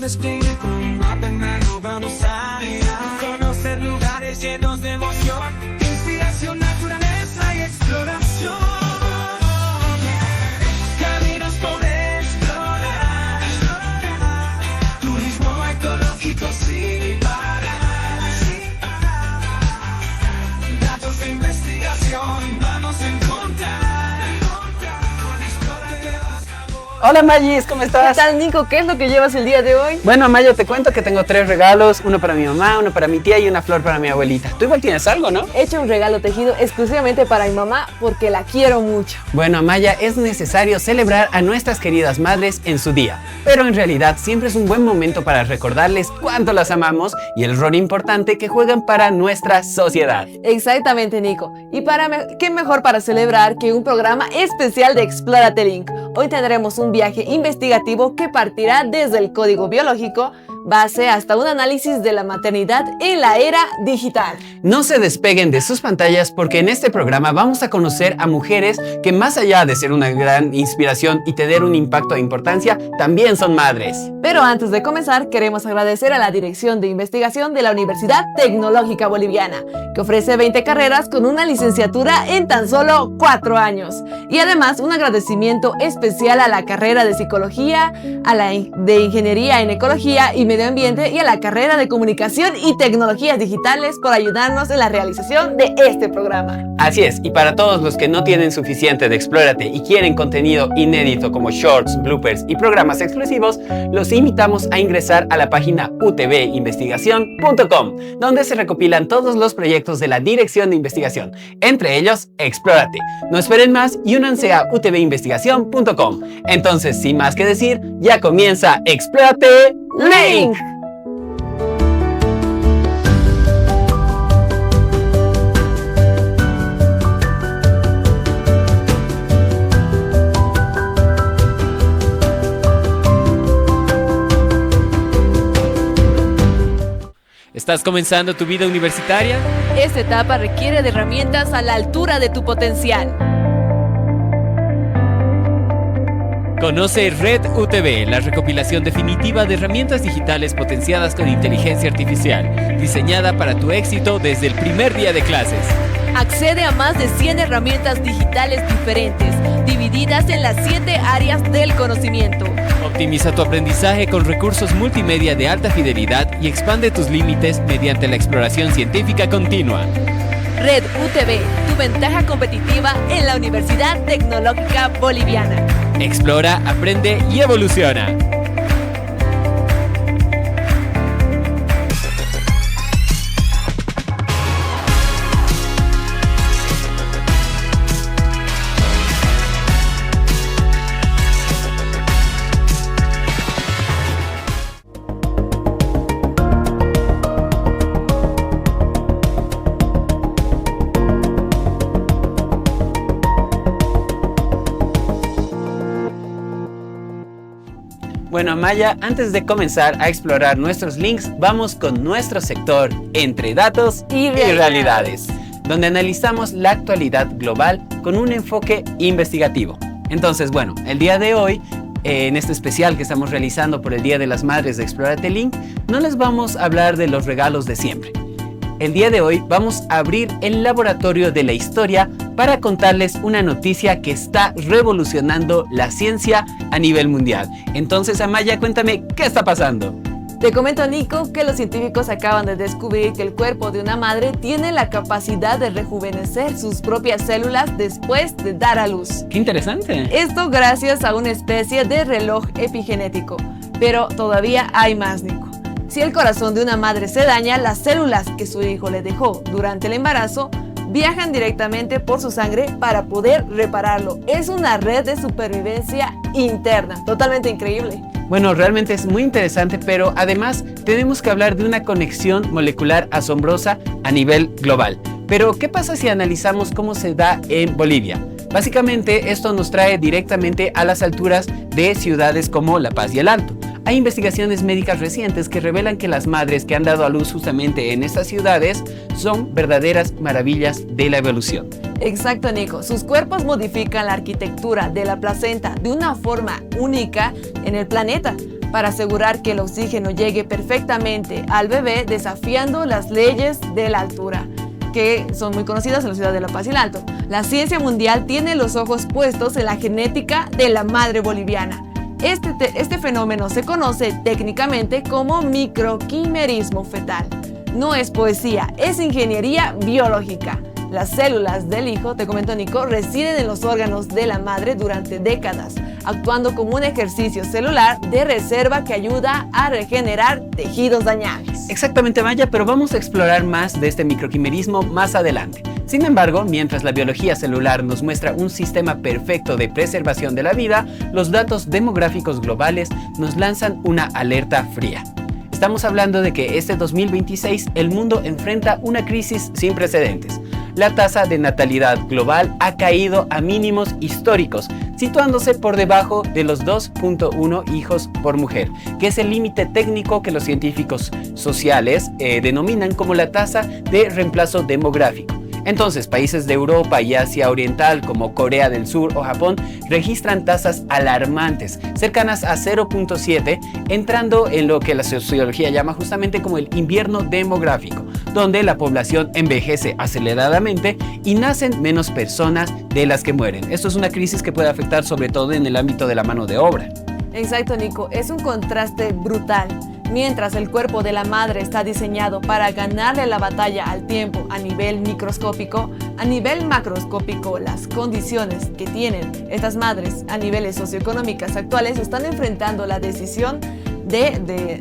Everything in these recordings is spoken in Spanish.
despliegue con un mapa en mano vamos a ir a conocer lugares llenos de emoción, inspiración, naturaleza y exploración. Caminos por explorar, turismo ecológico sin parar, datos de investigación vamos a encontrar. Hola Magis, ¿cómo estás? ¿Qué tal, Nico? ¿Qué es lo que llevas el día de hoy? Bueno, Mayo, te cuento que tengo 3 regalos, uno para mi mamá, uno para mi tía y una flor para mi abuelita. Tú igual tienes algo, ¿no? He hecho un regalo tejido exclusivamente para mi mamá porque la quiero mucho. Bueno, Amaya, es necesario celebrar a nuestras queridas madres en su día, pero en realidad siempre es un buen momento para recordarles cuánto las amamos y el rol importante que juegan para nuestra sociedad. Exactamente, Nico. Y qué mejor para celebrar que un programa especial de Explórate Link. Hoy tendremos un viaje investigativo que partirá desde el código biológico, base hasta un análisis de la maternidad en la era digital. No se despeguen de sus pantallas porque en este programa vamos a conocer a mujeres que más allá de ser una gran inspiración y tener un impacto de importancia, también son madres. Pero antes de comenzar, queremos agradecer a la Dirección de Investigación de la Universidad Tecnológica Boliviana, que ofrece 20 carreras con una licenciatura en tan solo 4 años. Y además un agradecimiento especial a la carrera de Psicología, a la de Ingeniería en Ecología y Medio Ambiente y a la carrera de Comunicación y Tecnologías Digitales por ayudarnos en la realización de este programa. Así es, y para todos los que no tienen suficiente de Explórate y quieren contenido inédito como shorts, bloopers y programas exclusivos, los invitamos a ingresar a la página utvinvestigación.com, donde se recopilan todos los proyectos de la Dirección de Investigación, entre ellos Explórate. No esperen más y únanse a utvinvestigación.com. Entonces, sin más que decir, ya comienza Explórate Link. ¿Estás comenzando tu vida universitaria? Esta etapa requiere de herramientas a la altura de tu potencial. Conoce Red UTV, la recopilación definitiva de herramientas digitales potenciadas con inteligencia artificial, diseñada para tu éxito desde el primer día de clases. Accede a más de 100 herramientas digitales diferentes, divididas en las 7 áreas del conocimiento. Optimiza tu aprendizaje con recursos multimedia de alta fidelidad y expande tus límites mediante la exploración científica continua. Red UTV, tu ventaja competitiva en la Universidad Tecnológica Boliviana. Explora, aprende y evoluciona. Bueno, Amaya, antes de comenzar a explorar nuestros links, vamos con nuestro sector Entre Datos y Realidades, donde analizamos la actualidad global con un enfoque investigativo. Entonces, bueno, el día de hoy, en este especial que estamos realizando por el Día de las Madres de Explórate Link, no les vamos a hablar de los regalos de siempre. El día de hoy vamos a abrir el laboratorio de la historia para contarles una noticia que está revolucionando la ciencia a nivel mundial. Entonces, Amaya, cuéntame, ¿qué está pasando? Te comento, Nico, que los científicos acaban de descubrir que el cuerpo de una madre tiene la capacidad de rejuvenecer sus propias células después de dar a luz. ¡Qué interesante! Esto gracias a una especie de reloj epigenético. Pero todavía hay más, Nico. Si el corazón de una madre se daña, las células que su hijo le dejó durante el embarazo viajan directamente por su sangre para poder repararlo. Es una red de supervivencia interna, totalmente increíble. Bueno, realmente es muy interesante, pero además tenemos que hablar de una conexión molecular asombrosa a nivel global. Pero, ¿qué pasa si analizamos cómo se da en Bolivia? Básicamente, esto nos trae directamente a las alturas de ciudades como La Paz y El Alto. Hay investigaciones médicas recientes que revelan que las madres que han dado a luz justamente en estas ciudades son verdaderas maravillas de la evolución. Exacto, Nico. Sus cuerpos modifican la arquitectura de la placenta de una forma única en el planeta. para asegurar que el oxígeno llegue perfectamente al bebé, desafiando las leyes de la altura, que son muy conocidas en la ciudad de La Paz y el Alto. La ciencia mundial tiene los ojos puestos en la genética de la madre boliviana. Este fenómeno se conoce técnicamente como microquimerismo fetal. No es poesía, es ingeniería biológica. Las células del hijo, te comento Nico, residen en los órganos de la madre durante décadas, actuando como un ejercicio celular de reserva que ayuda a regenerar tejidos dañados. Exactamente, Maya, pero vamos a explorar más de este microquimerismo más adelante. Sin embargo, mientras la biología celular nos muestra un sistema perfecto de preservación de la vida, los datos demográficos globales nos lanzan una alerta fría. Estamos hablando de que este 2026 el mundo enfrenta una crisis sin precedentes. La tasa de natalidad global ha caído a mínimos históricos, situándose por debajo de los 2.1 hijos por mujer, que es el límite técnico que los científicos sociales denominan como la tasa de reemplazo demográfico. Entonces, países de Europa y Asia Oriental como Corea del Sur o Japón registran tasas alarmantes, cercanas a 0.7, entrando en lo que la sociología llama justamente como el invierno demográfico, donde la población envejece aceleradamente y nacen menos personas de las que mueren. Esto es una crisis que puede afectar sobre todo en el ámbito de la mano de obra. Exacto, Nico, es un contraste brutal. Mientras el cuerpo de la madre está diseñado para ganarle la batalla al tiempo a nivel microscópico, a nivel macroscópico, las condiciones que tienen estas madres a niveles socioeconómicos actuales están enfrentando la decisión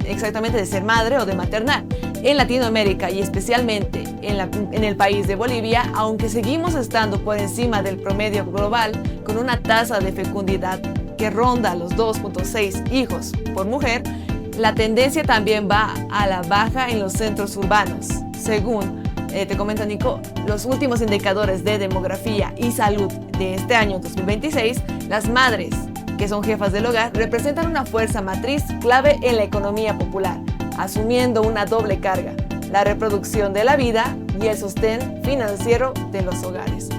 exactamente de ser madre o de maternar. En Latinoamérica y especialmente en el país de Bolivia, aunque seguimos estando por encima del promedio global con una tasa de fecundidad que ronda los 2.6 hijos por mujer, la tendencia también va a la baja en los centros urbanos. Según, te comento Nico, los últimos indicadores de demografía y salud de este año 2026, las madres que son jefas del hogar representan una fuerza matriz clave en la economía popular, asumiendo una doble carga, la reproducción de la vida y el sostén financiero de los hogares.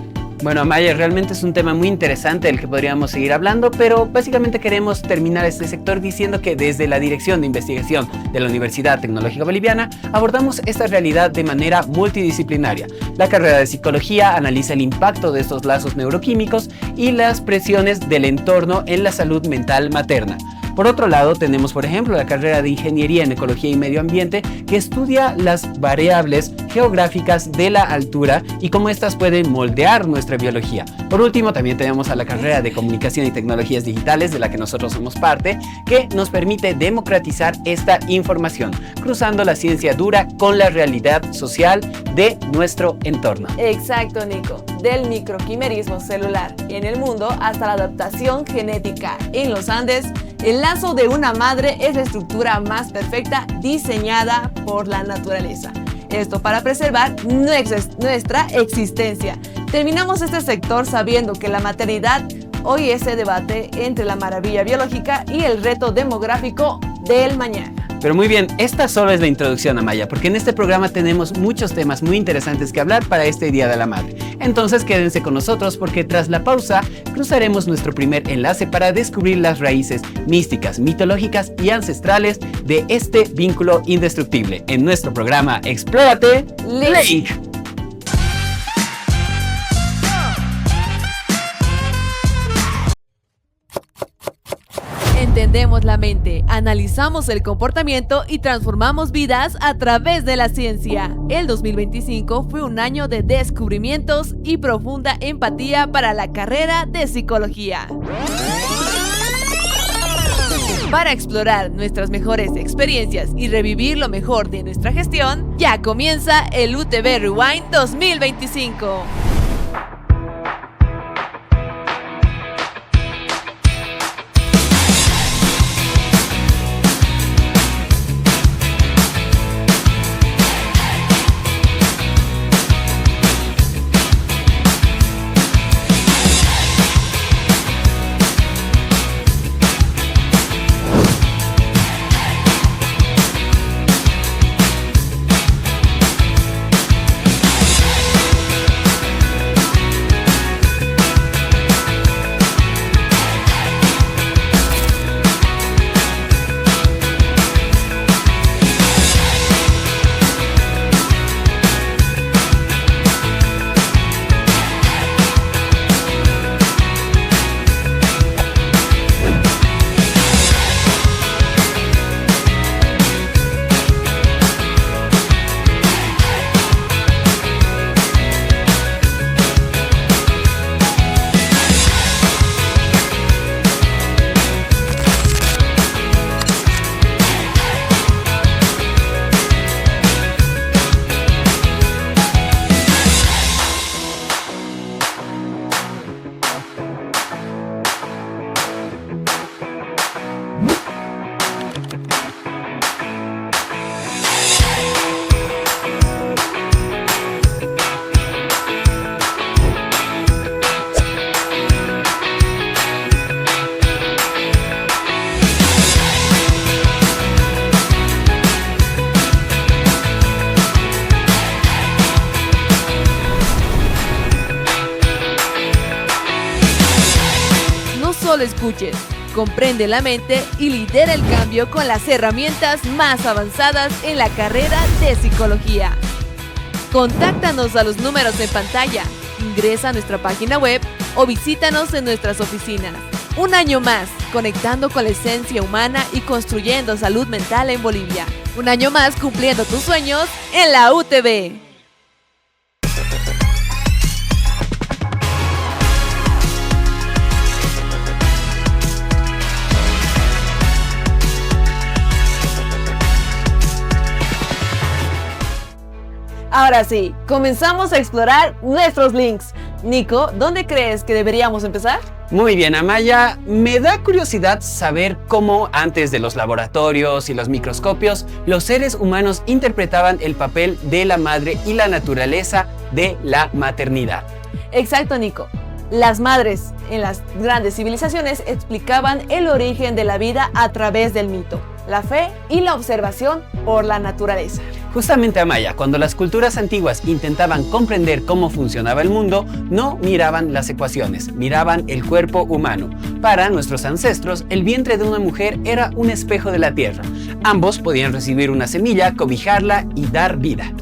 Bueno, Maya, realmente es un tema muy interesante del que podríamos seguir hablando, pero básicamente queremos terminar este sector diciendo que desde la Dirección de Investigación de la Universidad Tecnológica Boliviana abordamos esta realidad de manera multidisciplinaria. La carrera de Psicología analiza el impacto de estos lazos neuroquímicos y las presiones del entorno en la salud mental materna. Por otro lado, tenemos por ejemplo la carrera de Ingeniería en Ecología y Medio Ambiente, que estudia las variables geográficas de la altura y cómo estas pueden moldear nuestra biología. Por último, también tenemos a la carrera de Comunicación y Tecnologías Digitales, de la que nosotros somos parte, que nos permite democratizar esta información, cruzando la ciencia dura con la realidad social de nuestro entorno. Exacto, Nico. Del microquimerismo celular en el mundo hasta la adaptación genética en los Andes, el lazo de una madre es la estructura más perfecta diseñada por la naturaleza. Esto para preservar nuestra existencia. Terminamos este sector sabiendo que la maternidad hoy es el debate entre la maravilla biológica y el reto demográfico del mañana. Pero muy bien, esta solo es la introducción, Amaya, porque en este programa tenemos muchos temas muy interesantes que hablar para este Día de la Madre. Entonces quédense con nosotros porque tras la pausa cruzaremos nuestro primer enlace para descubrir las raíces místicas, mitológicas y ancestrales de este vínculo indestructible en nuestro programa Explórate Lake. Entendemos la mente, analizamos el comportamiento y transformamos vidas a través de la ciencia. El 2025 fue un año de descubrimientos y profunda empatía para la carrera de psicología. Para explorar nuestras mejores experiencias y revivir lo mejor de nuestra gestión, ya comienza el UTV Rewind 2025. solo escuches. Comprende la mente y lidera el cambio con las herramientas más avanzadas en la carrera de psicología. Contáctanos a los números en pantalla, ingresa a nuestra página web o visítanos en nuestras oficinas. Un año más, conectando con la esencia humana y construyendo salud mental en Bolivia. Un año más cumpliendo tus sueños en la UTV. Ahora sí, comenzamos a explorar nuestros links. Nico, ¿dónde crees que deberíamos empezar? Muy bien, Amaya, me da curiosidad saber cómo antes de los laboratorios y los microscopios, los seres humanos interpretaban el papel de la madre y la naturaleza de la maternidad. Exacto, Nico. Las madres en las grandes civilizaciones explicaban el origen de la vida a través del mito, la fe y la observación por la naturaleza. Justamente, Amaya, cuando las culturas antiguas intentaban comprender cómo funcionaba el mundo, no miraban las ecuaciones, miraban el cuerpo humano. Para nuestros ancestros, el vientre de una mujer era un espejo de la tierra. Ambos podían recibir una semilla, cobijarla y dar vida.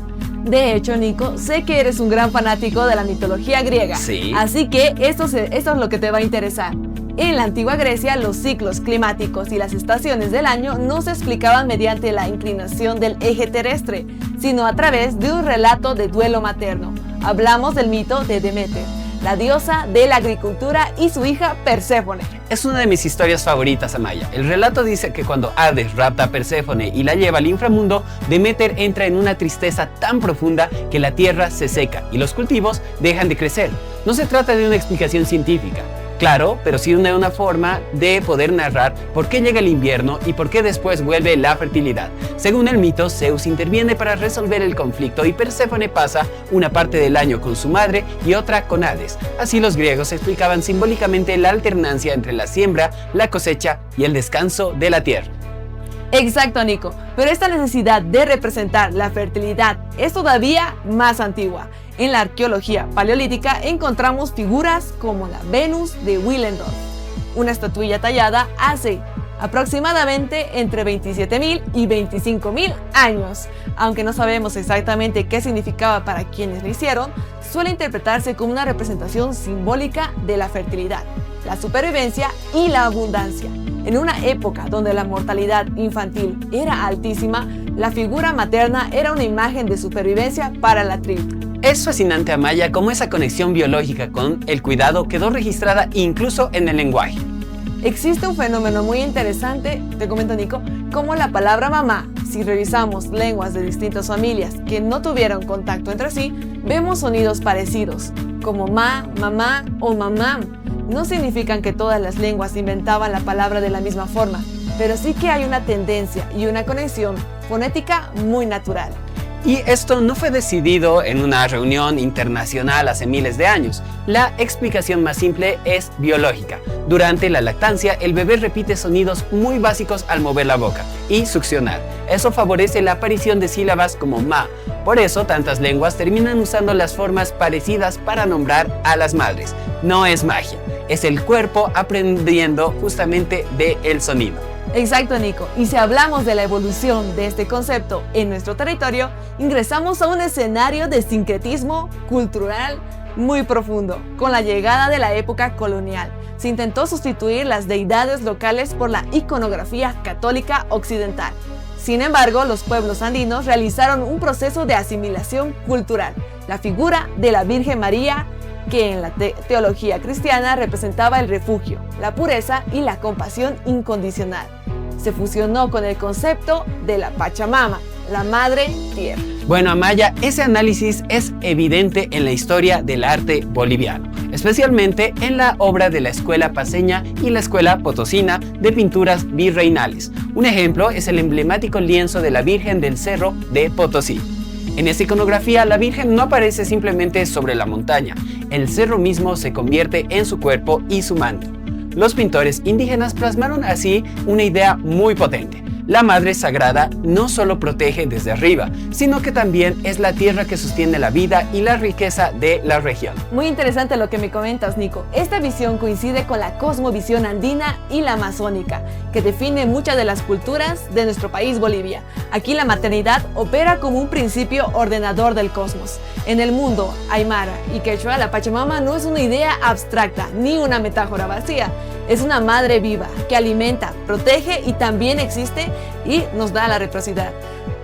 De hecho, Nico, sé que eres un gran fanático de la mitología griega. Sí. Así que esto es lo que te va a interesar. En la antigua Grecia, los ciclos climáticos y las estaciones del año no se explicaban mediante la inclinación del eje terrestre, sino a través de un relato de duelo materno. Hablamos del mito de Demeter, la diosa de la agricultura, y su hija Perséfone. Es una de mis historias favoritas, Amaya. El relato dice que cuando Hades rapta a Perséfone y la lleva al inframundo, Demeter entra en una tristeza tan profunda que la tierra se seca y los cultivos dejan de crecer. No se trata de una explicación científica, claro, pero sí de una forma de poder narrar por qué llega el invierno y por qué después vuelve la fertilidad. Según el mito, Zeus interviene para resolver el conflicto y Perséfone pasa una parte del año con su madre y otra con Hades. Así los griegos explicaban simbólicamente la alternancia entre la siembra, la cosecha y el descanso de la tierra. Exacto, Nico, pero esta necesidad de representar la fertilidad es todavía más antigua. En la arqueología paleolítica encontramos figuras como la Venus de Willendorf, una estatuilla tallada hace aproximadamente entre 27.000 y 25.000 años. Aunque no sabemos exactamente qué significaba para quienes la hicieron, suele interpretarse como una representación simbólica de la fertilidad, la supervivencia y la abundancia. En una época donde la mortalidad infantil era altísima, la figura materna era una imagen de supervivencia para la tribu. Es fascinante, Amaya, cómo esa conexión biológica con el cuidado quedó registrada incluso en el lenguaje. Existe un fenómeno muy interesante, te comento, Nico, como la palabra mamá. Si revisamos lenguas de distintas familias que no tuvieron contacto entre sí, vemos sonidos parecidos, como ma, mamá o mamá. No significan que todas las lenguas inventaban la palabra de la misma forma, pero sí que hay una tendencia y una conexión fonética muy natural. Y esto no fue decidido en una reunión internacional hace miles de años. La explicación más simple es biológica. Durante la lactancia, el bebé repite sonidos muy básicos al mover la boca y succionar. Eso favorece la aparición de sílabas como ma. Por eso, tantas lenguas terminan usando las formas parecidas para nombrar a las madres. No es magia, es el cuerpo aprendiendo justamente del sonido. Exacto, Nico. Y si hablamos de la evolución de este concepto en nuestro territorio, ingresamos a un escenario de sincretismo cultural muy profundo. Con la llegada de la época colonial, se intentó sustituir las deidades locales por la iconografía católica occidental. Sin embargo, los pueblos andinos realizaron un proceso de asimilación cultural. La figura de la Virgen María, que en la teología cristiana representaba el refugio, la pureza y la compasión incondicional, se fusionó con el concepto de la Pachamama, la Madre Tierra. Bueno, Amaya, ese análisis es evidente en la historia del arte boliviano, especialmente en la obra de la Escuela Paceña y la Escuela Potosina de Pinturas Virreinales. Un ejemplo es el emblemático lienzo de la Virgen del Cerro de Potosí. En esta iconografía, la Virgen no aparece simplemente sobre la montaña, el cerro mismo se convierte en su cuerpo y su manto. Los pintores indígenas plasmaron así una idea muy potente. La Madre Sagrada no solo protege desde arriba, sino que también es la tierra que sostiene la vida y la riqueza de la región. Muy interesante lo que me comentas, Nico. Esta visión coincide con la cosmovisión andina y la amazónica, que define muchas de las culturas de nuestro país, Bolivia. Aquí la maternidad opera como un principio ordenador del cosmos. En el mundo aymara y quechua, la Pachamama no es una idea abstracta ni una metáfora vacía. Es una madre viva que alimenta, protege y también existe y nos da la reciprocidad.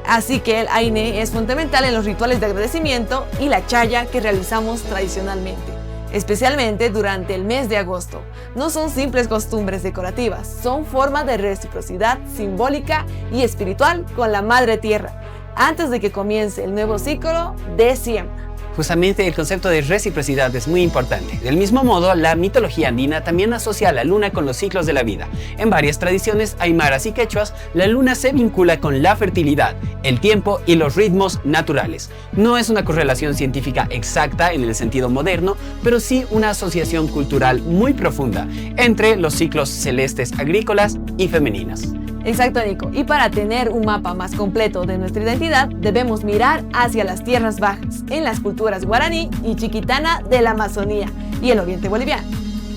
Así que el Aine es fundamental en los rituales de agradecimiento y la chaya que realizamos tradicionalmente, especialmente durante el mes de agosto. No son simples costumbres decorativas, son formas de reciprocidad simbólica y espiritual con la Madre Tierra, antes de que comience el nuevo ciclo de siembra. Justamente el concepto de reciprocidad es muy importante. Del mismo modo, la mitología andina también asocia a la luna con los ciclos de la vida. En varias tradiciones aymaras y quechuas, la luna se vincula con la fertilidad, el tiempo y los ritmos naturales. No es una correlación científica exacta en el sentido moderno, pero sí una asociación cultural muy profunda entre los ciclos celestes agrícolas y femeninas. Exacto, Nico. Y para tener un mapa más completo de nuestra identidad, debemos mirar hacia las tierras bajas, en las culturas guaraní y chiquitana de la Amazonía y el oriente boliviano.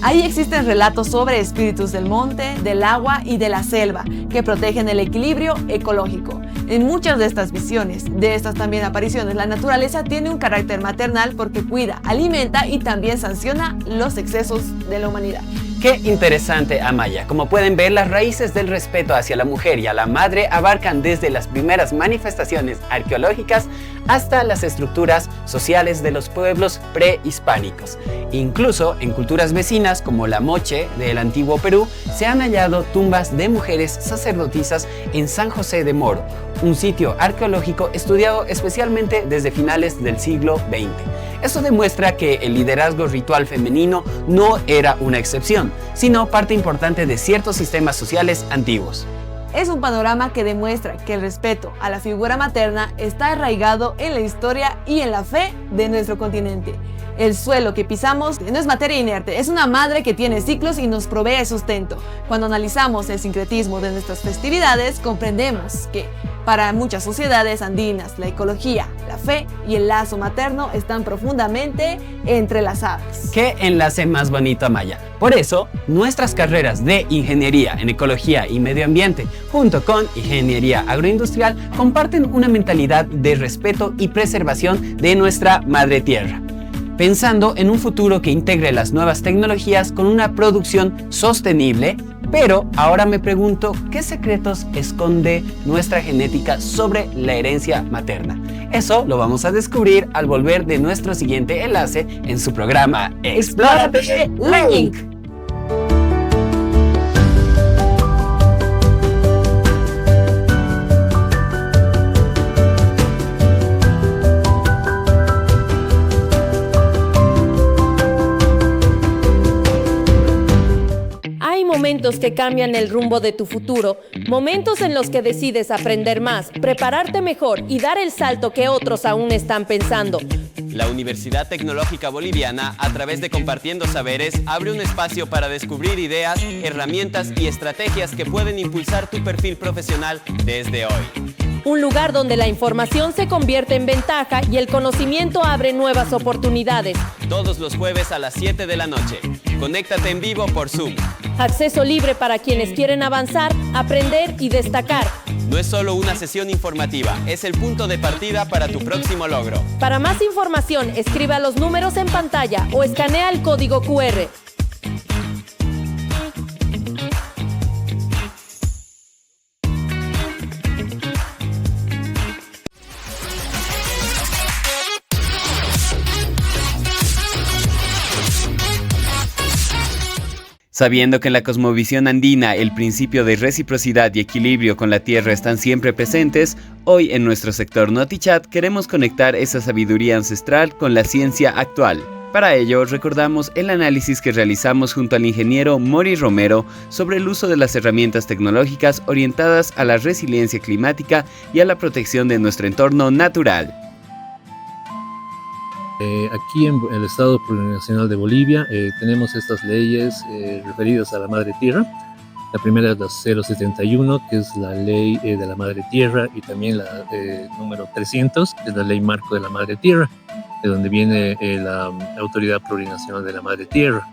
Ahí existen relatos sobre espíritus del monte, del agua y de la selva que protegen el equilibrio ecológico. En muchas de estas visiones, de estas también apariciones, la naturaleza tiene un carácter maternal porque cuida, alimenta y también sanciona los excesos de la humanidad. Qué interesante, Amaya. Como pueden ver, las raíces del respeto hacia la mujer y a la madre abarcan desde las primeras manifestaciones arqueológicas hasta las estructuras sociales de los pueblos prehispánicos. Incluso en culturas vecinas como la Moche del antiguo Perú, se han hallado tumbas de mujeres sacerdotisas en San José de Moro, un sitio arqueológico estudiado especialmente desde finales del siglo XX. Esto demuestra que el liderazgo ritual femenino no era una excepción, sino parte importante de ciertos sistemas sociales antiguos. Es un panorama que demuestra que el respeto a la figura materna está arraigado en la historia y en la fe de nuestro continente. El suelo que pisamos no es materia inerte, es una madre que tiene ciclos y nos provee sustento. Cuando analizamos el sincretismo de nuestras festividades, comprendemos que para muchas sociedades andinas, la ecología, la fe y el lazo materno están profundamente entrelazados. ¡Qué enlace más bonito, Amaya! Por eso, nuestras carreras de Ingeniería en Ecología y Medio Ambiente, junto con Ingeniería Agroindustrial, comparten una mentalidad de respeto y preservación de nuestra Madre Tierra, pensando en un futuro que integre las nuevas tecnologías con una producción sostenible. Pero ahora me pregunto, ¿qué secretos esconde nuestra genética sobre la herencia materna? Eso lo vamos a descubrir al volver de nuestro siguiente enlace en su programa Explórate Link. Momentos que cambian el rumbo de tu futuro, momentos en los que decides aprender más, prepararte mejor y dar el salto que otros aún están pensando. La Universidad Tecnológica Boliviana, a través de Compartiendo Saberes, abre un espacio para descubrir ideas, herramientas y estrategias que pueden impulsar tu perfil profesional desde hoy. Un lugar donde la información se convierte en ventaja y el conocimiento abre nuevas oportunidades. Todos los jueves a las 7 de la noche. Conéctate en vivo por Zoom. Acceso libre para quienes quieren avanzar, aprender y destacar. No es solo una sesión informativa, es el punto de partida para tu próximo logro. Para más información, escribe a los números en pantalla o escanea el código QR. Sabiendo que en la cosmovisión andina el principio de reciprocidad y equilibrio con la tierra están siempre presentes, hoy en nuestro sector NotiChat queremos conectar esa sabiduría ancestral con la ciencia actual. Para ello, recordamos el análisis que realizamos junto al ingeniero Mori Romero sobre el uso de las herramientas tecnológicas orientadas a la resiliencia climática y a la protección de nuestro entorno natural. Aquí en el Estado Plurinacional de Bolivia tenemos estas leyes referidas a la Madre Tierra, La primera es la 071, que es la ley de la Madre Tierra, y también la número 300, que es la ley marco de la Madre Tierra, de donde viene la Autoridad Plurinacional de la Madre Tierra.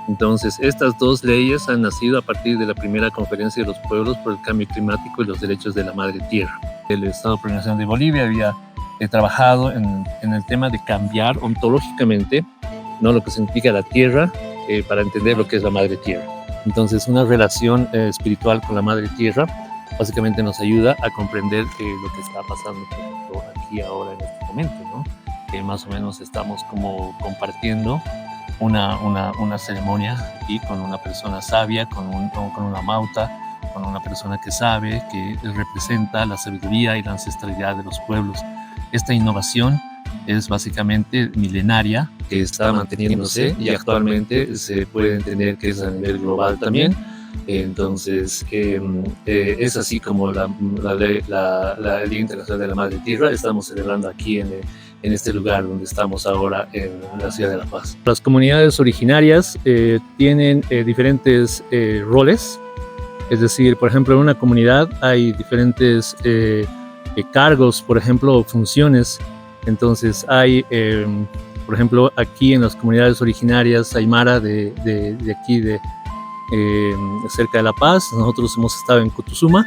Entonces, estas dos leyes han nacido a partir de la primera Conferencia de los Pueblos por el Cambio Climático y los Derechos de la Madre Tierra. El Estado Plurinacional de Bolivia había trabajado en el tema de cambiar ontológicamente, ¿no?, lo que significa la tierra para entender lo que es la Madre Tierra. Entonces, una relación espiritual con la Madre Tierra básicamente nos ayuda a comprender lo que está pasando, por ejemplo, aquí ahora en este momento, ¿no? Que más o menos estamos como compartiendo una ceremonia aquí con una persona sabia, con una mauta, con una persona que sabe, que representa la sabiduría y la ancestralidad de los pueblos. Esta innovación es básicamente milenaria, que está manteniéndose y actualmente se puede entender que es a nivel global también. Entonces, es así como el Día Internacional de la Madre Tierra estamos celebrando aquí en este lugar donde estamos ahora, en la ciudad de La Paz. Las comunidades originarias tienen diferentes roles, es decir, por ejemplo, en una comunidad hay diferentes cargos, por ejemplo, funciones. Entonces hay, por ejemplo, aquí en las comunidades originarias aymara de aquí, cerca de La Paz, nosotros hemos estado en Cutuzuma,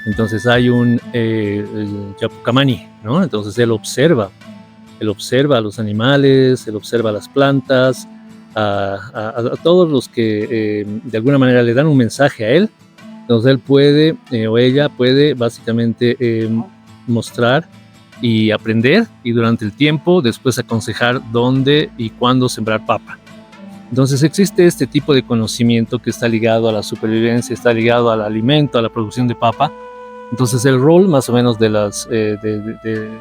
entonces hay un Yapucamani, ¿no? Entonces él observa a los animales, él observa a las plantas, a todos los que de alguna manera le dan un mensaje a él. Entonces él puede o ella puede básicamente mostrar y aprender, y durante el tiempo después aconsejar dónde y cuándo sembrar papa. Entonces existe este tipo de conocimiento que está ligado a la supervivencia, está ligado al alimento, a la producción de papa. Entonces el rol más o menos de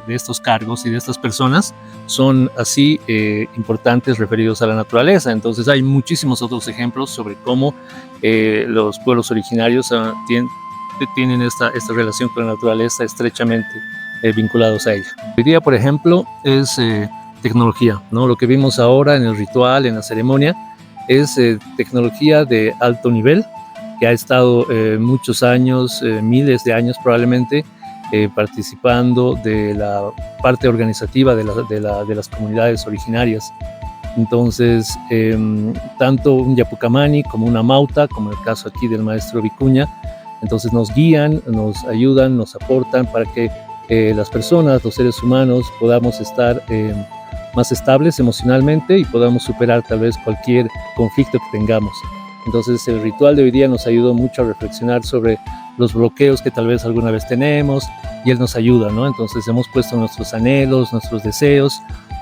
estos cargos y de estas personas son así importantes referidos a la naturaleza. Entonces hay muchísimos otros ejemplos sobre cómo los pueblos originarios tienen esta relación con la naturaleza estrechamente vinculados a ella. Hoy día, por ejemplo, es tecnología, ¿no? Lo que vimos ahora en el ritual, en la ceremonia, es tecnología de alto nivel, que ha estado muchos años, miles de años probablemente, participando de la parte organizativa de las comunidades originarias. Entonces, tanto un Yapucamani como una mauta, como el caso aquí del maestro Vicuña, entonces nos guían, nos ayudan, nos aportan para que las personas, los seres humanos, podamos estar más estables emocionalmente y podamos superar tal vez cualquier conflicto que tengamos. Entonces el ritual de hoy día nos ayudó mucho a reflexionar sobre los bloqueos que tal vez alguna vez tenemos, y él nos ayuda, ¿no? Entonces hemos puesto nuestros anhelos, nuestros deseos.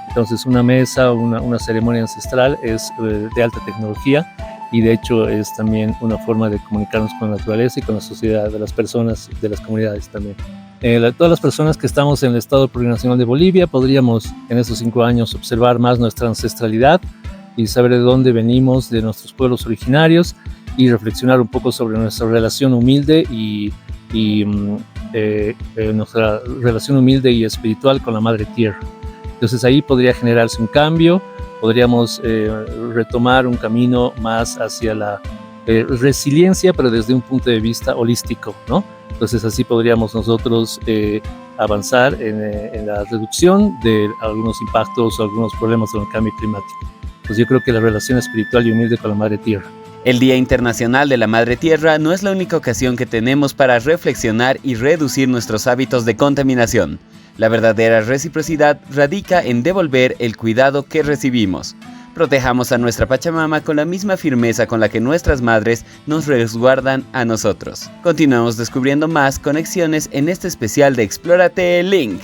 Entonces una mesa, una ceremonia ancestral es de alta tecnología, y de hecho es también una forma de comunicarnos con la naturaleza y con la sociedad, de las personas, de las comunidades también. Todas las personas que estamos en el Estado Plurinacional de Bolivia podríamos en estos 5 años observar más nuestra ancestralidad y saber de dónde venimos, de nuestros pueblos originarios, y reflexionar un poco sobre nuestra relación humilde y nuestra relación humilde y espiritual con la Madre Tierra. Entonces ahí podría generarse un cambio, podríamos retomar un camino más hacia la resiliencia, pero desde un punto de vista holístico, ¿no? Entonces así podríamos nosotros avanzar en la reducción de algunos impactos o algunos problemas del cambio climático. Pues yo creo que la relación espiritual y humilde con la Madre Tierra. El Día Internacional de la Madre Tierra no es la única ocasión que tenemos para reflexionar y reducir nuestros hábitos de contaminación. La verdadera reciprocidad radica en devolver el cuidado que recibimos. Protejamos a nuestra Pachamama con la misma firmeza con la que nuestras madres nos resguardan a nosotros. Continuamos descubriendo más conexiones en este especial de Explórate Link.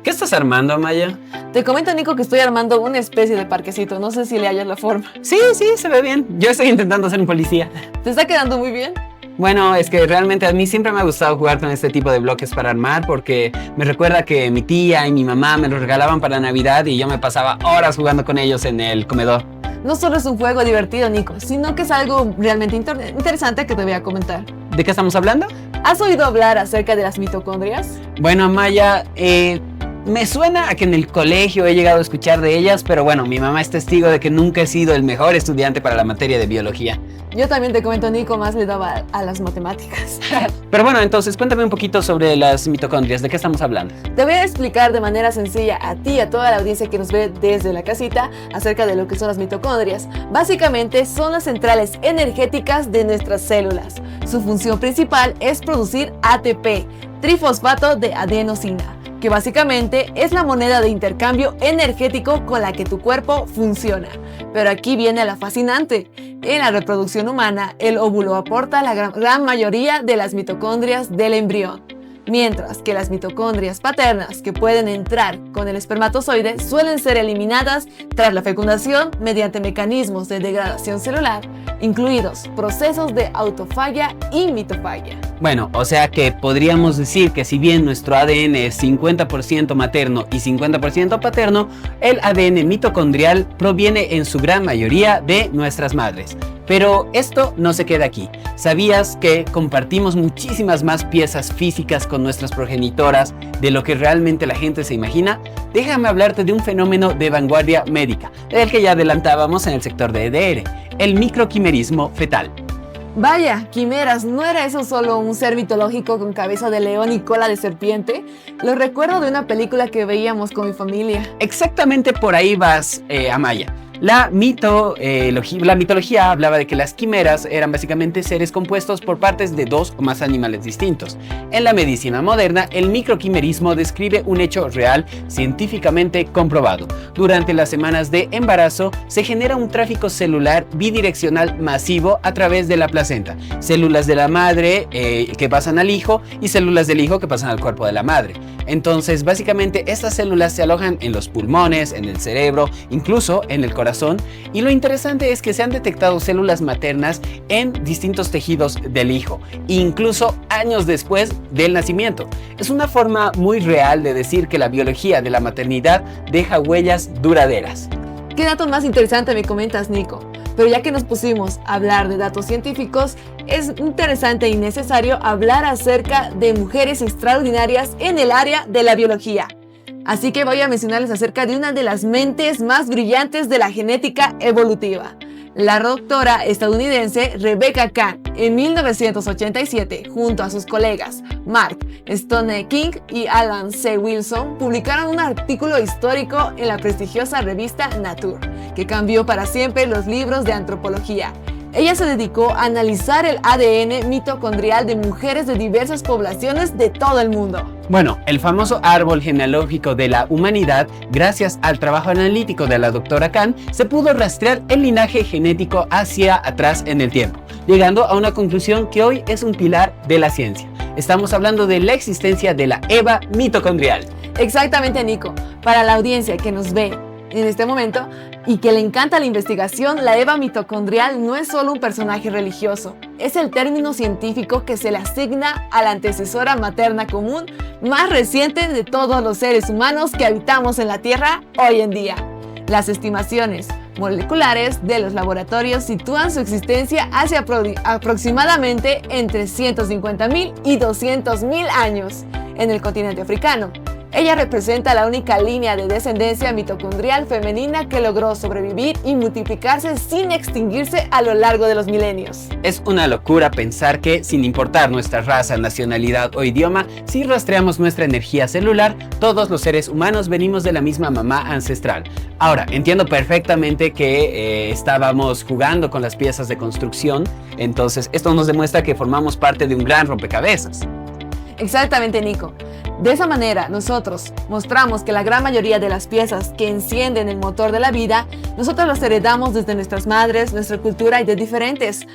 ¿Qué estás armando, Amaya? Te comento, Nico, que estoy armando una especie de parquecito. No sé si le hallas la forma. Sí, se ve bien. Yo estoy intentando ser un policía. ¿Te está quedando muy bien? Bueno, es que realmente a mí siempre me ha gustado jugar con este tipo de bloques para armar porque me recuerda que mi tía y mi mamá me los regalaban para Navidad y yo me pasaba horas jugando con ellos en el comedor. No solo es un juego divertido, Nico, sino que es algo realmente interesante que te voy a comentar. ¿De qué estamos hablando? ¿Has oído hablar acerca de las mitocondrias? Bueno, Amaya, me suena a que en el colegio he llegado a escuchar de ellas, pero bueno, mi mamá es testigo de que nunca he sido el mejor estudiante para la materia de biología. Yo también te comento, Nico, más le daba a las matemáticas. Pero bueno, entonces cuéntame un poquito sobre las mitocondrias, ¿de qué estamos hablando? Te voy a explicar de manera sencilla a ti y a toda la audiencia que nos ve desde la casita acerca de lo que son las mitocondrias. Básicamente son las centrales energéticas de nuestras células. Su función principal es producir ATP, trifosfato de adenosina, que básicamente es la moneda de intercambio energético con la que tu cuerpo funciona. Pero aquí viene la fascinante. En la reproducción humana, el óvulo aporta la gran mayoría de las mitocondrias del embrión, mientras que las mitocondrias paternas que pueden entrar con el espermatozoide suelen ser eliminadas tras la fecundación mediante mecanismos de degradación celular, incluidos procesos de autofagia y mitofagia. Bueno, o sea que podríamos decir que si bien nuestro ADN es 50% materno y 50% paterno, el ADN mitocondrial proviene en su gran mayoría de nuestras madres. Pero esto no se queda aquí. ¿Sabías que compartimos muchísimas más piezas físicas con nuestras progenitoras de lo que realmente la gente se imagina? Déjame hablarte de un fenómeno de vanguardia médica, del que ya adelantábamos en el sector de EDR, el microquimerismo fetal. Vaya, quimeras, ¿no era eso solo un ser mitológico con cabeza de león y cola de serpiente? Lo recuerdo de una película que veíamos con mi familia. Exactamente por ahí vas, Amaya. La mitología hablaba de que las quimeras eran básicamente seres compuestos por partes de dos o más animales distintos. En la medicina moderna, el microquimerismo describe un hecho real, científicamente comprobado. Durante las semanas de embarazo, se genera un tráfico celular bidireccional masivo a través de la placenta. Células de la madre que pasan al hijo y células del hijo que pasan al cuerpo de la madre. Entonces, básicamente, estas células se alojan en los pulmones, en el cerebro, incluso en el corazón. Y lo interesante es que se han detectado células maternas en distintos tejidos del hijo, incluso años después del nacimiento. Es una forma muy real de decir que la biología de la maternidad deja huellas duraderas. ¿Qué dato más interesante me comentas, Nico? Pero ya que nos pusimos a hablar de datos científicos, es interesante y necesario hablar acerca de mujeres extraordinarias en el área de la biología. Así que voy a mencionarles acerca de una de las mentes más brillantes de la genética evolutiva. La doctora estadounidense Rebecca Kahn, en 1987, junto a sus colegas Mark Stone King y Alan C. Wilson, publicaron un artículo histórico en la prestigiosa revista Nature, que cambió para siempre los libros de antropología. Ella se dedicó a analizar el ADN mitocondrial de mujeres de diversas poblaciones de todo el mundo. Bueno, el famoso árbol genealógico de la humanidad, gracias al trabajo analítico de la doctora Kahn, se pudo rastrear el linaje genético hacia atrás en el tiempo, llegando a una conclusión que hoy es un pilar de la ciencia. Estamos hablando de la existencia de la Eva mitocondrial. Exactamente, Nico. Para la audiencia que nos ve en este momento y que le encanta la investigación, la Eva mitocondrial no es solo un personaje religioso, es el término científico que se le asigna a la antecesora materna común más reciente de todos los seres humanos que habitamos en la Tierra hoy en día. Las estimaciones moleculares de los laboratorios sitúan su existencia hace aproximadamente entre 150.000 y 200.000 años en el continente africano. Ella representa la única línea de descendencia mitocondrial femenina que logró sobrevivir y multiplicarse sin extinguirse a lo largo de los milenios. Es una locura pensar que, sin importar nuestra raza, nacionalidad o idioma, si rastreamos nuestra energía celular, todos los seres humanos venimos de la misma mamá ancestral. Ahora, entiendo perfectamente que estábamos jugando con las piezas de construcción, entonces esto nos demuestra que formamos parte de un gran rompecabezas. Exactamente, Nico. De esa manera, nosotros mostramos que la gran mayoría de las piezas que encienden el motor de la vida, nosotros las heredamos desde nuestras madres, nuestra cultura y de diferentes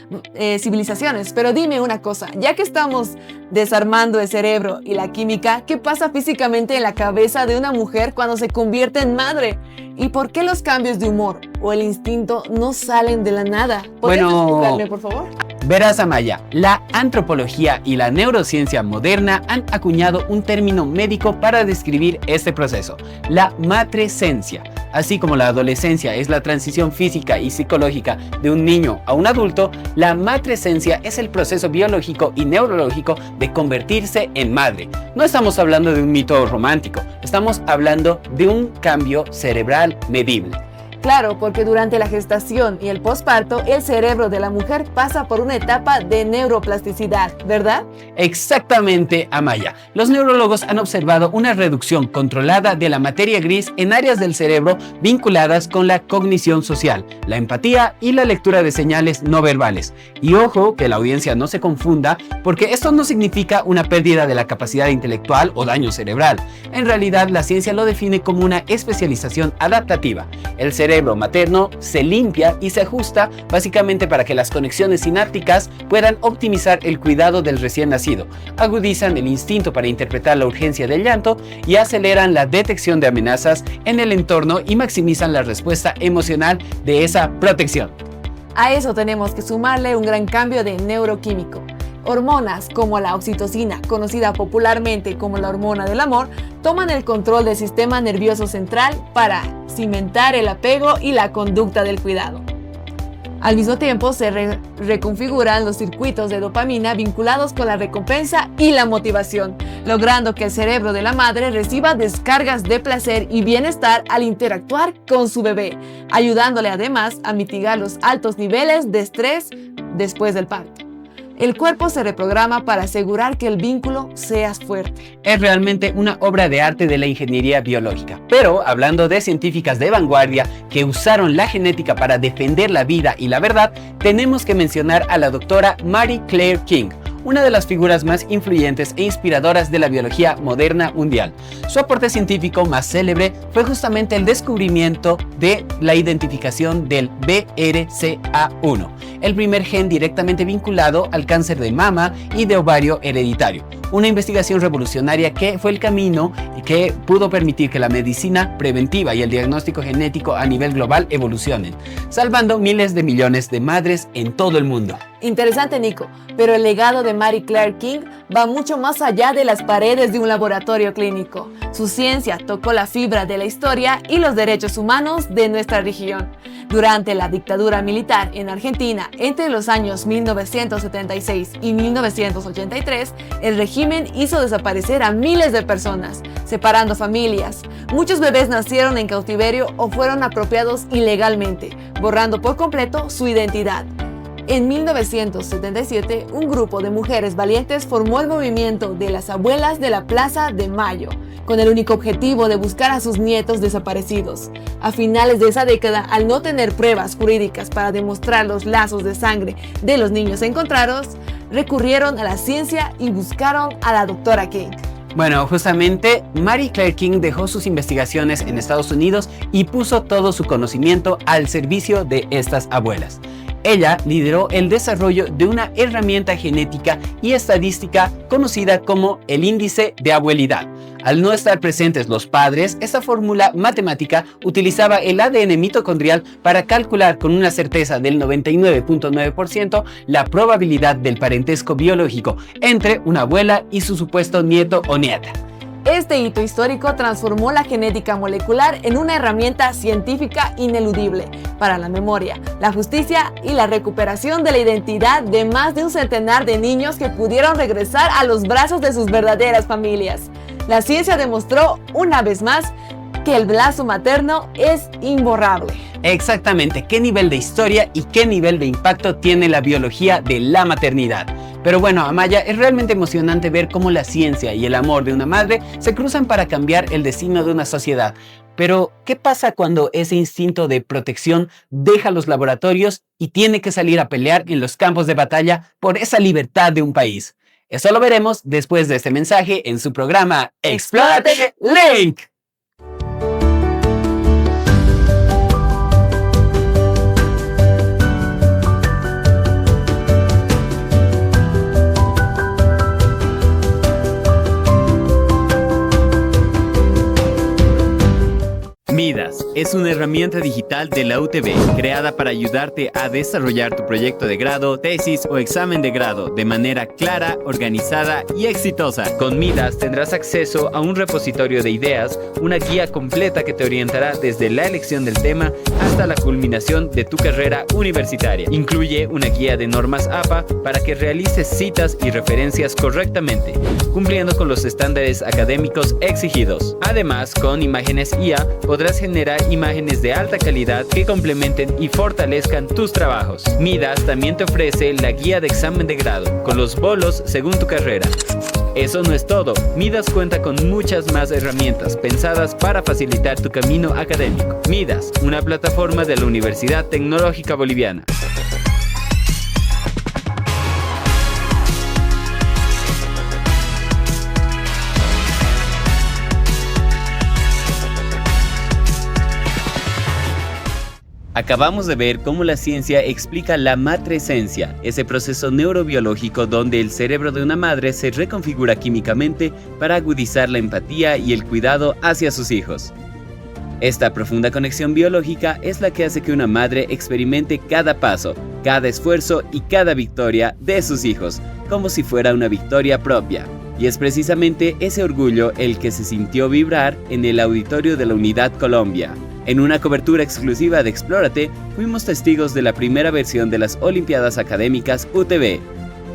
civilizaciones. Pero dime una cosa, ya que estamos desarmando el cerebro y la química, ¿qué pasa físicamente en la cabeza de una mujer cuando se convierte en madre? ¿Y por qué los cambios de humor o el instinto no salen de la nada? ¿Podrías explicarme, por favor? Verás, Amaya, la antropología y la neurociencia moderna han acuñado un término médico para describir este proceso, la matrescencia. Así como la adolescencia es la transición física y psicológica de un niño a un adulto, la matrescencia es el proceso biológico y neurológico de convertirse en madre. No estamos hablando de un mito romántico, estamos hablando de un cambio cerebral medible. Claro, porque durante la gestación y el posparto, el cerebro de la mujer pasa por una etapa de neuroplasticidad, ¿verdad? Exactamente, Amaya. Los neurólogos han observado una reducción controlada de la materia gris en áreas del cerebro vinculadas con la cognición social, la empatía y la lectura de señales no verbales. Y ojo, que la audiencia no se confunda, porque esto no significa una pérdida de la capacidad intelectual o daño cerebral. En realidad, la ciencia lo define como una especialización adaptativa. El cerebro materno se limpia y se ajusta básicamente para que las conexiones sinápticas puedan optimizar el cuidado del recién nacido, agudizan el instinto para interpretar la urgencia del llanto y aceleran la detección de amenazas en el entorno y maximizan la respuesta emocional de esa protección. A eso tenemos que sumarle un gran cambio de neuroquímico. Hormonas como la oxitocina, conocida popularmente como la hormona del amor, toman el control del sistema nervioso central para cimentar el apego y la conducta del cuidado. Al mismo tiempo, se reconfiguran los circuitos de dopamina vinculados con la recompensa y la motivación, logrando que el cerebro de la madre reciba descargas de placer y bienestar al interactuar con su bebé, ayudándole además a mitigar los altos niveles de estrés después del parto. El cuerpo se reprograma para asegurar que el vínculo sea fuerte. Es realmente una obra de arte de la ingeniería biológica. Pero hablando de científicas de vanguardia que usaron la genética para defender la vida y la verdad, tenemos que mencionar a la doctora Marie Claire King, una de las figuras más influyentes e inspiradoras de la biología moderna mundial. Su aporte científico más célebre fue justamente el descubrimiento de la identificación del BRCA1, el primer gen directamente vinculado al cáncer de mama y de ovario hereditario. Una investigación revolucionaria que fue el camino que pudo permitir que la medicina preventiva y el diagnóstico genético a nivel global evolucionen, salvando miles de millones de madres en todo el mundo. Interesante, Nico, pero el legado de Marie Claire King va mucho más allá de las paredes de un laboratorio clínico. Su ciencia tocó la fibra de la historia y los derechos humanos de nuestra región. Durante la dictadura militar en Argentina, entre los años 1976 y 1983, el régimen hizo desaparecer a miles de personas, separando familias. Muchos bebés nacieron en cautiverio o fueron apropiados ilegalmente, borrando por completo su identidad. En 1977, un grupo de mujeres valientes formó el movimiento de las abuelas de la Plaza de Mayo, con el único objetivo de buscar a sus nietos desaparecidos. A finales de esa década, al no tener pruebas jurídicas para demostrar los lazos de sangre de los niños encontrados, recurrieron a la ciencia y buscaron a la doctora King. Bueno, justamente Marie Claire King dejó sus investigaciones en Estados Unidos y puso todo su conocimiento al servicio de estas abuelas. Ella lideró el desarrollo de una herramienta genética y estadística conocida como el índice de abuelidad. Al no estar presentes los padres, esta fórmula matemática utilizaba el ADN mitocondrial para calcular con una certeza del 99.9% la probabilidad del parentesco biológico entre una abuela y su supuesto nieto o nieta. Este hito histórico transformó la genética molecular en una herramienta científica ineludible para la memoria, la justicia y la recuperación de la identidad de más de un centenar de niños que pudieron regresar a los brazos de sus verdaderas familias. La ciencia demostró una vez más que el lazo materno es imborrable. Exactamente, qué nivel de historia y qué nivel de impacto tiene la biología de la maternidad. Pero bueno, Amaya, es realmente emocionante ver cómo la ciencia y el amor de una madre se cruzan para cambiar el destino de una sociedad. Pero, ¿qué pasa cuando ese instinto de protección deja los laboratorios y tiene que salir a pelear en los campos de batalla por esa libertad de un país? Eso lo veremos después de este mensaje en su programa Explórate Link. Midas es una herramienta digital de la UTB, creada para ayudarte a desarrollar tu proyecto de grado, tesis o examen de grado de manera clara, organizada y exitosa. Con Midas tendrás acceso a un repositorio de ideas, una guía completa que te orientará desde la elección del tema hasta la culminación de tu carrera universitaria. Incluye una guía de normas APA para que realices citas y referencias correctamente, cumpliendo con los estándares académicos exigidos. Además, con imágenes IA podrás generar imágenes de alta calidad que complementen y fortalezcan tus trabajos. Midas también te ofrece la guía de examen de grado, con los bolos según tu carrera. Eso no es todo, Midas cuenta con muchas más herramientas pensadas para facilitar tu camino académico. Midas, una plataforma de la Universidad Tecnológica Boliviana. Acabamos de ver cómo la ciencia explica la matrescencia, ese proceso neurobiológico donde el cerebro de una madre se reconfigura químicamente para agudizar la empatía y el cuidado hacia sus hijos. Esta profunda conexión biológica es la que hace que una madre experimente cada paso, cada esfuerzo y cada victoria de sus hijos, como si fuera una victoria propia. Y es precisamente ese orgullo el que se sintió vibrar en el auditorio de la Unidad Colombia. En una cobertura exclusiva de Explórate, fuimos testigos de la primera versión de las Olimpiadas Académicas UTB,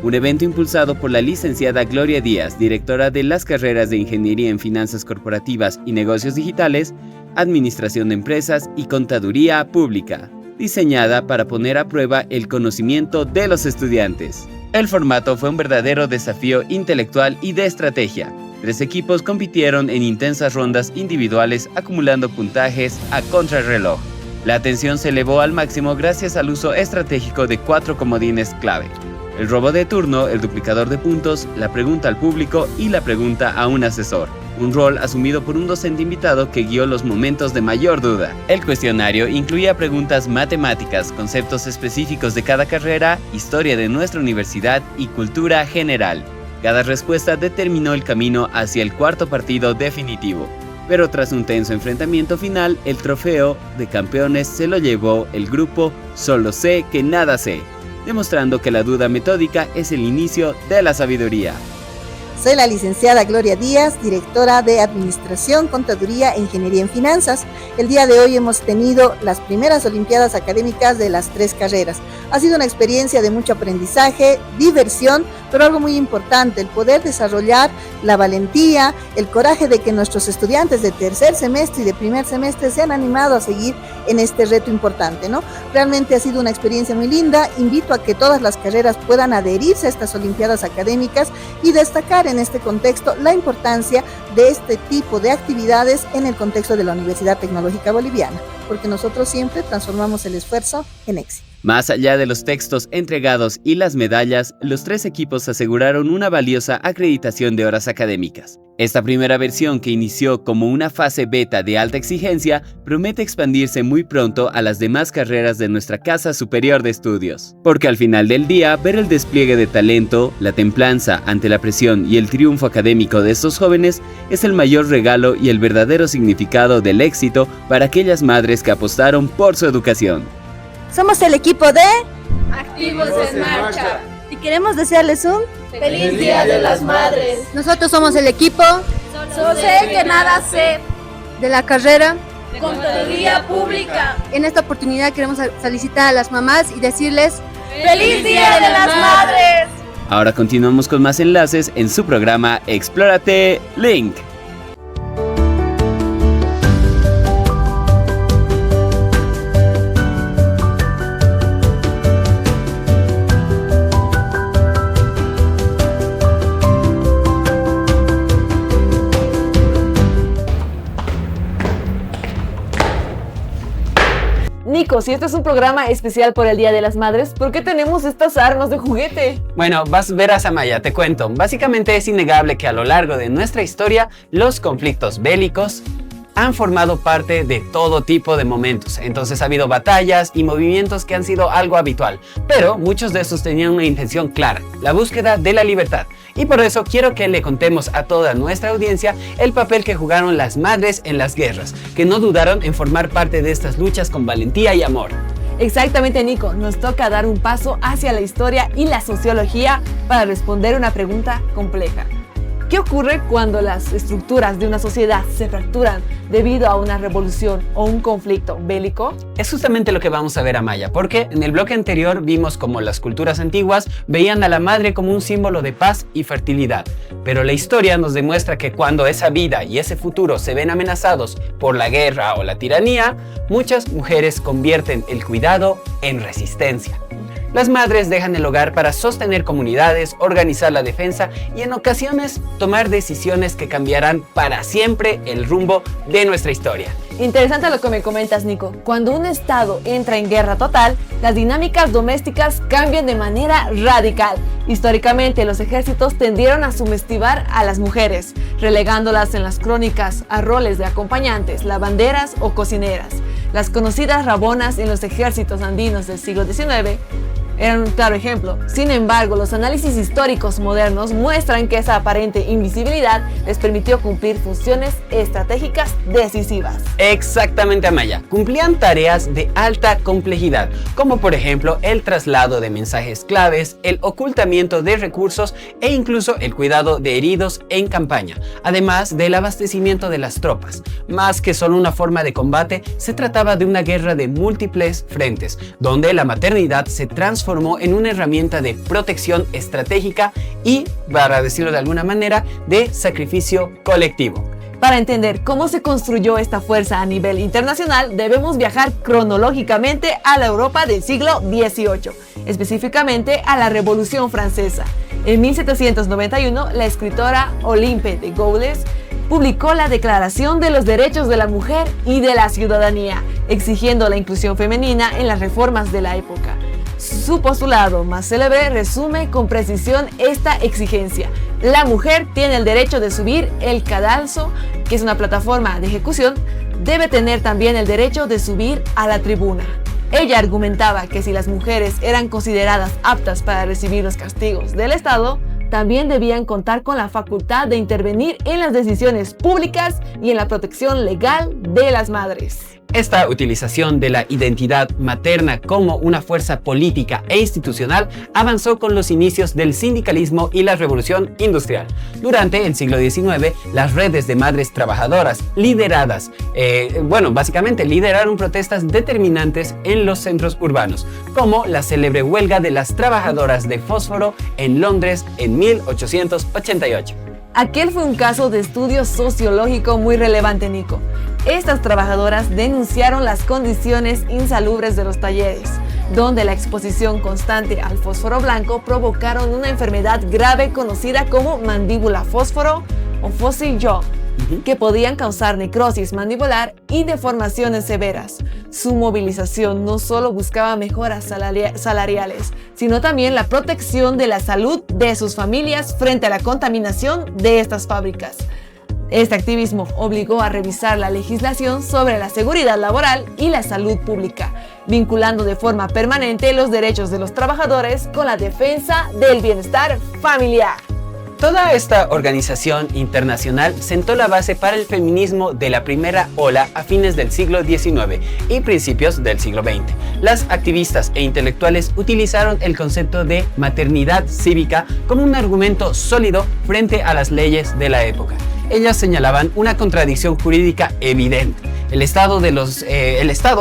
un evento impulsado por la licenciada Gloria Díaz, directora de las carreras de Ingeniería en Finanzas Corporativas y Negocios Digitales, Administración de Empresas y Contaduría Pública, diseñada para poner a prueba el conocimiento de los estudiantes. El formato fue un verdadero desafío intelectual y de estrategia. 3 equipos compitieron en intensas rondas individuales acumulando puntajes a contrarreloj. La atención se elevó al máximo gracias al uso estratégico de 4 comodines clave: el robo de turno, el duplicador de puntos, la pregunta al público y la pregunta a un asesor. Un rol asumido por un docente invitado que guió los momentos de mayor duda. El cuestionario incluía preguntas matemáticas, conceptos específicos de cada carrera, historia de nuestra universidad y cultura general. Cada respuesta determinó el camino hacia el cuarto partido definitivo. Pero tras un tenso enfrentamiento final, el trofeo de campeones se lo llevó el grupo Solo sé que nada sé, demostrando que la duda metódica es el inicio de la sabiduría. Soy la licenciada Gloria Díaz, directora de Administración, Contaduría e Ingeniería en Finanzas. El día de hoy hemos tenido las primeras Olimpiadas Académicas de las 3 carreras. Ha sido una experiencia de mucho aprendizaje, diversión, pero algo muy importante, el poder desarrollar la valentía, el coraje de que nuestros estudiantes de tercer semestre y de primer semestre se han animado a seguir en este reto importante, ¿no? Realmente ha sido una experiencia muy linda. Invito a que todas las carreras puedan adherirse a estas Olimpiadas Académicas y destacar en este contexto la importancia de este tipo de actividades en el contexto de la Universidad Tecnológica Boliviana, porque nosotros siempre transformamos el esfuerzo en éxito. Más allá de los textos entregados y las medallas, los 3 equipos aseguraron una valiosa acreditación de horas académicas. Esta primera versión, que inició como una fase beta de alta exigencia, promete expandirse muy pronto a las demás carreras de nuestra Casa Superior de Estudios. Porque al final del día, ver el despliegue de talento, la templanza ante la presión y el triunfo académico de estos jóvenes es el mayor regalo y el verdadero significado del éxito para aquellas madres que apostaron por su educación. Somos el equipo de Activos en Marcha. y queremos desearles un ¡Feliz Día de las Madres! Nosotros somos el equipo Solo sé que nada sé. de la carrera. Contaduría Pública. En esta oportunidad queremos felicitar a las mamás y decirles ¡Feliz Día de las Madres! Ahora continuamos con más enlaces en su programa Explórate Link. Nico, si este es un programa especial por el Día de las Madres, ¿por qué tenemos estas armas de juguete? Bueno, verás, Amaya, te cuento. Básicamente es innegable que a lo largo de nuestra historia, los conflictos bélicos han formado parte de todo tipo de momentos. Entonces ha habido batallas y movimientos que han sido algo habitual, pero muchos de estos tenían una intención clara, la búsqueda de la libertad. Y por eso quiero que le contemos a toda nuestra audiencia el papel que jugaron las madres en las guerras, que no dudaron en formar parte de estas luchas con valentía y amor. Exactamente, Nico, nos toca dar un paso hacia la historia y la sociología para responder una pregunta compleja. ¿Qué ocurre cuando las estructuras de una sociedad se fracturan debido a una revolución o un conflicto bélico? Es justamente lo que vamos a ver, Amaya, porque en el bloque anterior vimos cómo las culturas antiguas veían a la madre como un símbolo de paz y fertilidad, pero la historia nos demuestra que cuando esa vida y ese futuro se ven amenazados por la guerra o la tiranía, muchas mujeres convierten el cuidado en resistencia. Las madres dejan el hogar para sostener comunidades, organizar la defensa y en ocasiones tomar decisiones que cambiarán para siempre el rumbo de nuestra historia. Interesante lo que me comentas, Nico. Cuando un estado entra en guerra total, las dinámicas domésticas cambian de manera radical. Históricamente, los ejércitos tendieron a subestimar a las mujeres, relegándolas en las crónicas a roles de acompañantes, lavanderas o cocineras. Las conocidas rabonas en los ejércitos andinos del siglo XIX eran un claro ejemplo. Sin embargo, los análisis históricos modernos muestran que esa aparente invisibilidad les permitió cumplir funciones estratégicas decisivas. Exactamente, Amaya. Cumplían tareas de alta complejidad, como por ejemplo el traslado de mensajes claves, el ocultamiento de recursos e incluso el cuidado de heridos en campaña, además del abastecimiento de las tropas. Más que solo una forma de combate, se trataba de una guerra de múltiples frentes, donde la maternidad se transformó en una herramienta de protección estratégica y, para decirlo de alguna manera, de sacrificio colectivo. Para entender cómo se construyó esta fuerza a nivel internacional, debemos viajar cronológicamente a la Europa del siglo XVIII, específicamente a la Revolución Francesa. En 1791, la escritora Olympe de Gaules publicó la Declaración de los Derechos de la Mujer y de la Ciudadanía, exigiendo la inclusión femenina en las reformas de la época. Su postulado más célebre resume con precisión esta exigencia. La mujer tiene el derecho de subir el cadalso, que es una plataforma de ejecución, debe tener también el derecho de subir a la tribuna. Ella argumentaba que si las mujeres eran consideradas aptas para recibir los castigos del Estado, también debían contar con la facultad de intervenir en las decisiones públicas y en la protección legal de las madres. Esta utilización de la identidad materna como una fuerza política e institucional avanzó con los inicios del sindicalismo y la revolución industrial. Durante el siglo XIX, las redes de madres trabajadoras básicamente lideraron protestas determinantes en los centros urbanos, como la célebre huelga de las trabajadoras de fósforo en Londres en 1888. Aquel fue un caso de estudio sociológico muy relevante, Nico. Estas trabajadoras denunciaron las condiciones insalubres de los talleres, donde la exposición constante al fósforo blanco provocaron una enfermedad grave conocida como mandíbula fósforo o fossil jaw, que podían causar necrosis mandibular y deformaciones severas. Su movilización no solo buscaba mejoras salariales, sino también la protección de la salud de sus familias frente a la contaminación de estas fábricas. Este activismo obligó a revisar la legislación sobre la seguridad laboral y la salud pública, vinculando de forma permanente los derechos de los trabajadores con la defensa del bienestar familiar. Toda esta organización internacional sentó la base para el feminismo de la primera ola a fines del siglo XIX y principios del siglo XX. Las activistas e intelectuales utilizaron el concepto de maternidad cívica como un argumento sólido frente a las leyes de la época. Ellas señalaban una contradicción jurídica evidente. El Estado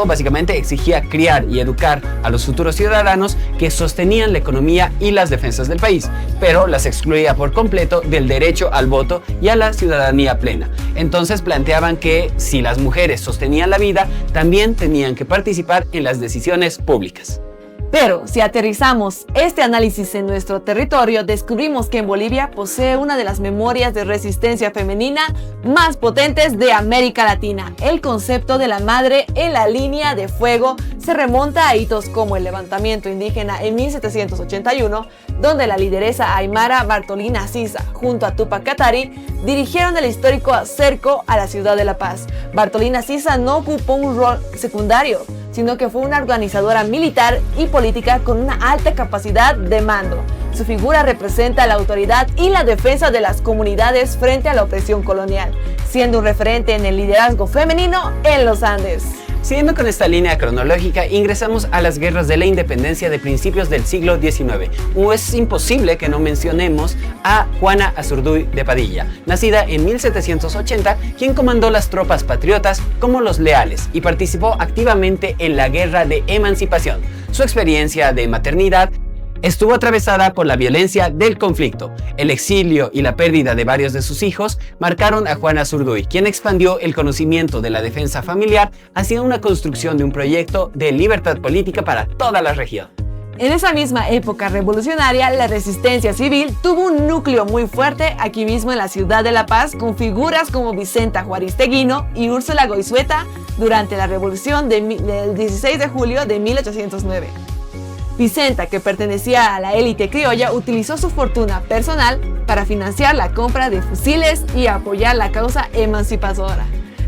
básicamente exigía criar y educar a los futuros ciudadanos que sostenían la economía y las defensas del país, pero las excluía por completo del derecho al voto y a la ciudadanía plena. Entonces planteaban que si las mujeres sostenían la vida, también tenían que participar en las decisiones públicas. Pero si aterrizamos este análisis en nuestro territorio, descubrimos que en Bolivia posee una de las memorias de resistencia femenina más potentes de América Latina. El concepto de la madre en la línea de fuego se remonta a hitos como el levantamiento indígena en 1781, donde la lideresa aymara Bartolina Sisa, junto a Túpac Katari, dirigieron el histórico cerco a la ciudad de La Paz. Bartolina Sisa no ocupó un rol secundario, sino que fue una organizadora militar y política con una alta capacidad de mando. Su figura representa la autoridad y la defensa de las comunidades frente a la opresión colonial, siendo un referente en el liderazgo femenino en los Andes. Siguiendo con esta línea cronológica, ingresamos a las guerras de la independencia de principios del siglo XIX. Es imposible que no mencionemos a Juana Azurduy de Padilla, nacida en 1780, quien comandó las tropas patriotas como los Leales y participó activamente en la Guerra de Emancipación. Su experiencia de maternidad estuvo atravesada por la violencia del conflicto. El exilio y la pérdida de varios de sus hijos marcaron a Juana Azurduy, quien expandió el conocimiento de la defensa familiar hacia una construcción de un proyecto de libertad política para toda la región. En esa misma época revolucionaria, la resistencia civil tuvo un núcleo muy fuerte aquí mismo en la ciudad de La Paz, con figuras como Vicenta Juaristeguino y Úrsula Goizueta durante la revolución del 16 de julio de 1809. Vicenta, que pertenecía a la élite criolla, utilizó su fortuna personal para financiar la compra de fusiles y apoyar la causa emancipadora.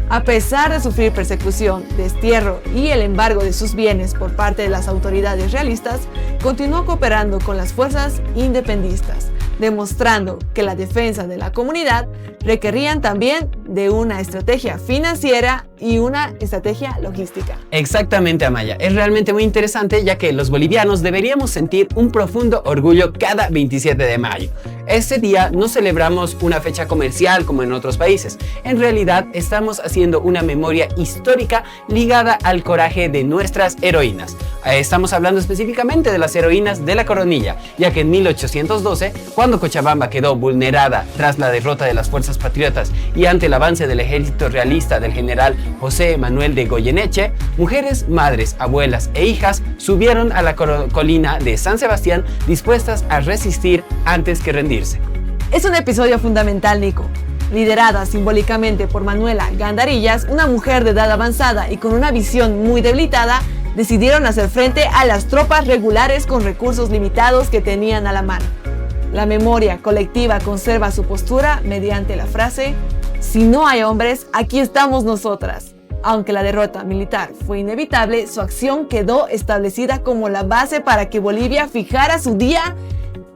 A pesar de sufrir persecución, destierro y el embargo de sus bienes por parte de las autoridades realistas, continuó cooperando con las fuerzas independistas, demostrando que la defensa de la comunidad requerían también de una estrategia financiera y una estrategia logística. Exactamente, Amaya. Es realmente muy interesante, ya que los bolivianos deberíamos sentir un profundo orgullo cada 27 de mayo. Este día no celebramos una fecha comercial como en otros países. En realidad estamos haciendo una memoria histórica ligada al coraje de nuestras heroínas. Estamos hablando específicamente de las heroínas de la Coronilla, ya que en 1812, cuando Cochabamba quedó vulnerada tras la derrota de las fuerzas patriotas y ante el avance del ejército realista del general José Manuel de Goyeneche, mujeres, madres, abuelas e hijas subieron a la colina de San Sebastián dispuestas a resistir antes que rendirse. Es un episodio fundamental, Nico. Liderada simbólicamente por Manuela Gandarillas, una mujer de edad avanzada y con una visión muy debilitada, decidieron hacer frente a las tropas regulares con recursos limitados que tenían a la mano. La memoria colectiva conserva su postura mediante la frase: "Si no hay hombres, aquí estamos nosotras". Aunque la derrota militar fue inevitable, su acción quedó establecida como la base para que Bolivia fijara su día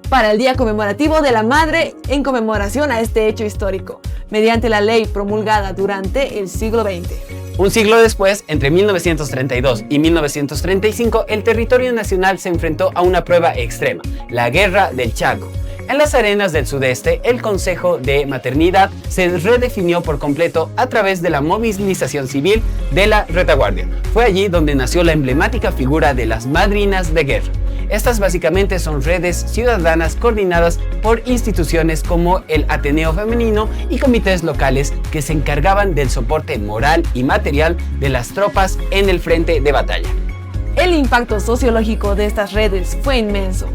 para el Día Conmemorativo de la Madre en conmemoración a este hecho histórico, mediante la ley promulgada durante el siglo XX. Un siglo después, entre 1932 y 1935, el territorio nacional se enfrentó a una prueba extrema, la Guerra del Chaco. En las arenas del sudeste, el Consejo de Maternidad se redefinió por completo a través de la movilización civil de la retaguardia. Fue allí donde nació la emblemática figura de las madrinas de guerra. Estas básicamente son redes ciudadanas coordinadas por instituciones como el Ateneo Femenino y comités locales que se encargaban del soporte moral y material de las tropas en el frente de batalla. El impacto sociológico de estas redes fue inmenso.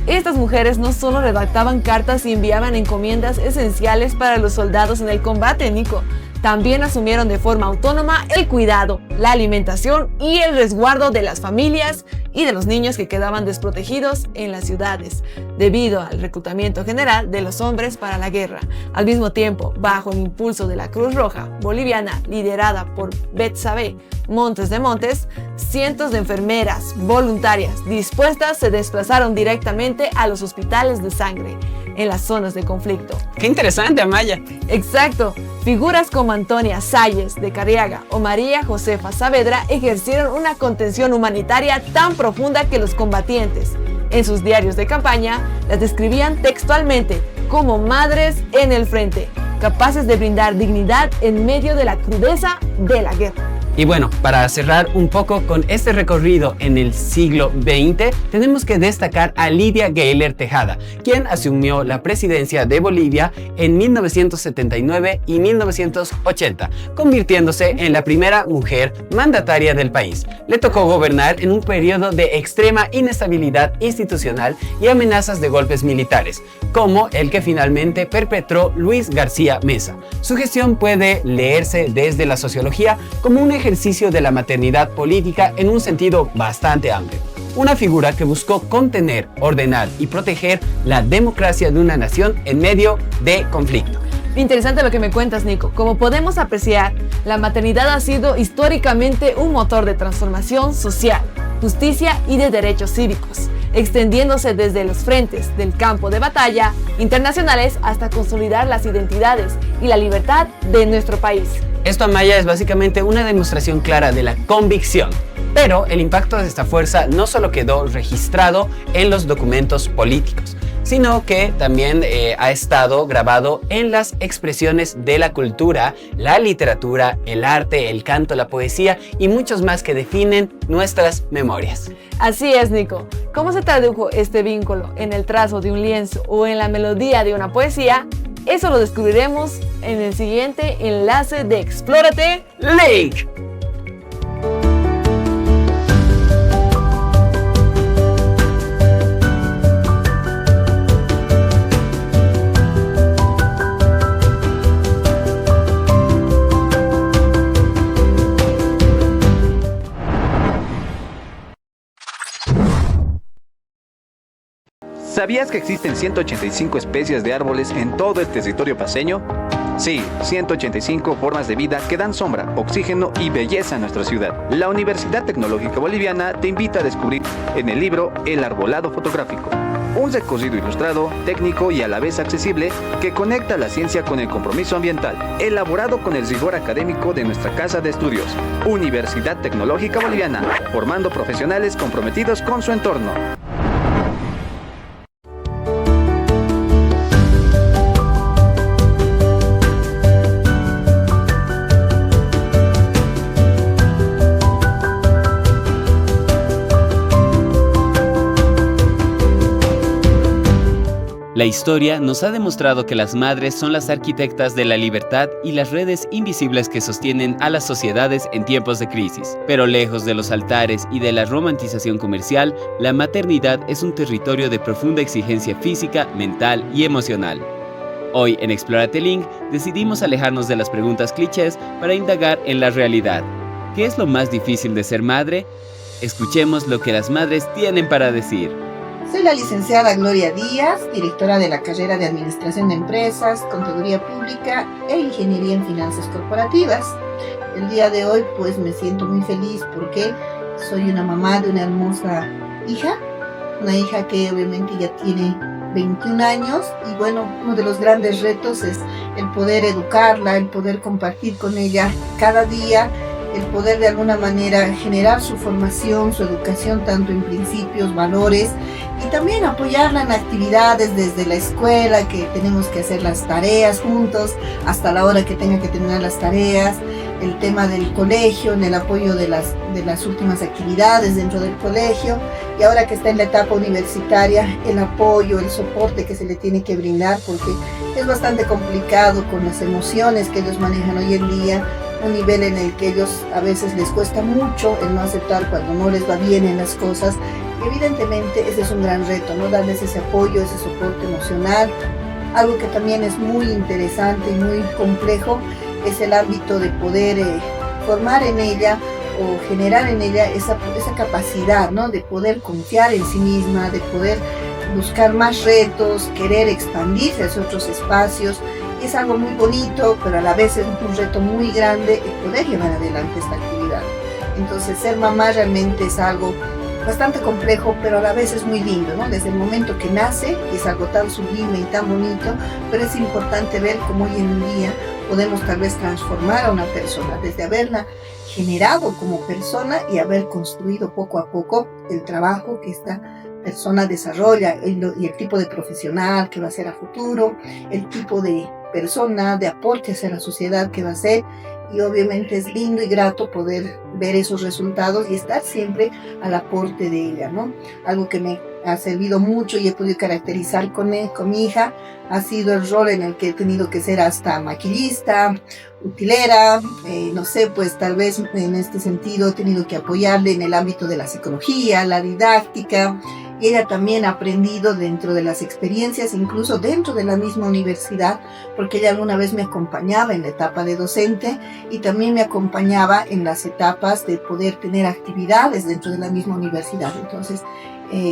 Estas mujeres no solo redactaban cartas y enviaban encomiendas esenciales para los soldados en el combate, Nico, también asumieron de forma autónoma el cuidado, la alimentación y el resguardo de las familias y de los niños que quedaban desprotegidos en las ciudades, debido al reclutamiento general de los hombres para la guerra. Al mismo tiempo, bajo el impulso de la Cruz Roja boliviana, liderada por Betsabe Montes de Montes, cientos de enfermeras voluntarias dispuestas se desplazaron directamente a los hospitales de sangre en las zonas de conflicto. ¡Qué interesante, Amaya! Exacto. Figuras como Antonia Salles de Carriaga o María Josefa Saavedra ejercieron una contención humanitaria tan profunda que los combatientes, en sus diarios de campaña, las describían textualmente como madres en el frente, capaces de brindar dignidad en medio de la crudeza de la guerra. Y bueno, para cerrar un poco con este recorrido en el siglo XX, tenemos que destacar a Lidia Gayler Tejada, quien asumió la presidencia de Bolivia en 1979 y 1980, convirtiéndose en la primera mujer mandataria del país. Le tocó gobernar en un periodo de extrema inestabilidad institucional y amenazas de golpes militares, como el que finalmente perpetró Luis García Meza. Su gestión puede leerse desde la sociología como un ejercicio de la maternidad política en un sentido bastante amplio. Una figura que buscó contener, ordenar y proteger la democracia de una nación en medio de conflicto. Interesante lo que me cuentas, Nico. Como podemos apreciar, la maternidad ha sido históricamente un motor de transformación social, justicia y de derechos cívicos, extendiéndose desde los frentes del campo de batalla internacionales hasta consolidar las identidades y la libertad de nuestro país. Esto, Amaya, es básicamente una demostración clara de la convicción. Pero el impacto de esta fuerza no solo quedó registrado en los documentos políticos, sino que también ha estado grabado en las expresiones de la cultura, la literatura, el arte, el canto, la poesía y muchos más que definen nuestras memorias. Así es, Nico. ¿Cómo se tradujo este vínculo en el trazo de un lienzo o en la melodía de una poesía? Eso lo descubriremos en el siguiente enlace de Explórate Link. ¿Sabías que existen 185 especies de árboles en todo el territorio paceño? Sí, 185 formas de vida que dan sombra, oxígeno y belleza a nuestra ciudad. La Universidad Tecnológica Boliviana te invita a descubrir en el libro El Arbolado Fotográfico, un recorrido ilustrado, técnico y a la vez accesible que conecta la ciencia con el compromiso ambiental, elaborado con el rigor académico de nuestra casa de estudios. Universidad Tecnológica Boliviana, formando profesionales comprometidos con su entorno. La historia nos ha demostrado que las madres son las arquitectas de la libertad y las redes invisibles que sostienen a las sociedades en tiempos de crisis. Pero lejos de los altares y de la romantización comercial, la maternidad es un territorio de profunda exigencia física, mental y emocional. Hoy en Explórate Link decidimos alejarnos de las preguntas clichés para indagar en la realidad. ¿Qué es lo más difícil de ser madre? Escuchemos lo que las madres tienen para decir. Soy la licenciada Gloria Díaz, directora de la carrera de Administración de Empresas, Contaduría Pública e Ingeniería en Finanzas Corporativas. El día de hoy pues me siento muy feliz porque soy una mamá de una hermosa hija, una hija que obviamente ya tiene 21 años y bueno, uno de los grandes retos es el poder educarla, el poder compartir con ella cada día, el poder de alguna manera generar su formación, su educación, tanto en principios, valores, y también apoyarla en actividades desde la escuela, que tenemos que hacer las tareas juntos, hasta la hora que tenga que terminar las tareas, el tema del colegio, en el apoyo de las últimas actividades dentro del colegio, y ahora que está en la etapa universitaria, el apoyo, el soporte que se le tiene que brindar, porque es bastante complicado con las emociones que ellos manejan hoy en día, un nivel en el que ellos a veces les cuesta mucho el no aceptar cuando no les va bien en las cosas. Evidentemente ese es un gran reto, ¿no? Darles ese apoyo, ese soporte emocional. Algo que también es muy interesante y muy complejo es el ámbito de poder formar en ella o generar en ella esa capacidad, ¿no? De poder confiar en sí misma, de poder buscar más retos, querer expandirse hacia otros espacios. Es algo muy bonito, pero a la vez es un reto muy grande el poder llevar adelante esta actividad. Entonces ser mamá realmente es algo bastante complejo, pero a la vez es muy lindo, ¿no? Desde el momento que nace, es algo tan sublime y tan bonito, pero es importante ver cómo hoy en día podemos tal vez transformar a una persona, desde haberla generado como persona y haber construido poco a poco el trabajo que esta persona desarrolla y el tipo de profesional que va a ser a futuro, el tipo de persona, de aporte hacia la sociedad que va a ser, y obviamente es lindo y grato poder ver esos resultados y estar siempre al aporte de ella, ¿no? Algo que me ha servido mucho y he podido caracterizar con mi hija ha sido el rol en el que he tenido que ser hasta maquillista, utilera, no sé, pues tal vez en este sentido he tenido que apoyarle en el ámbito de la psicología, la didáctica. Y ella también ha aprendido dentro de las experiencias, incluso dentro de la misma universidad, porque ella alguna vez me acompañaba en la etapa de docente y también me acompañaba en las etapas de poder tener actividades dentro de la misma universidad. Entonces,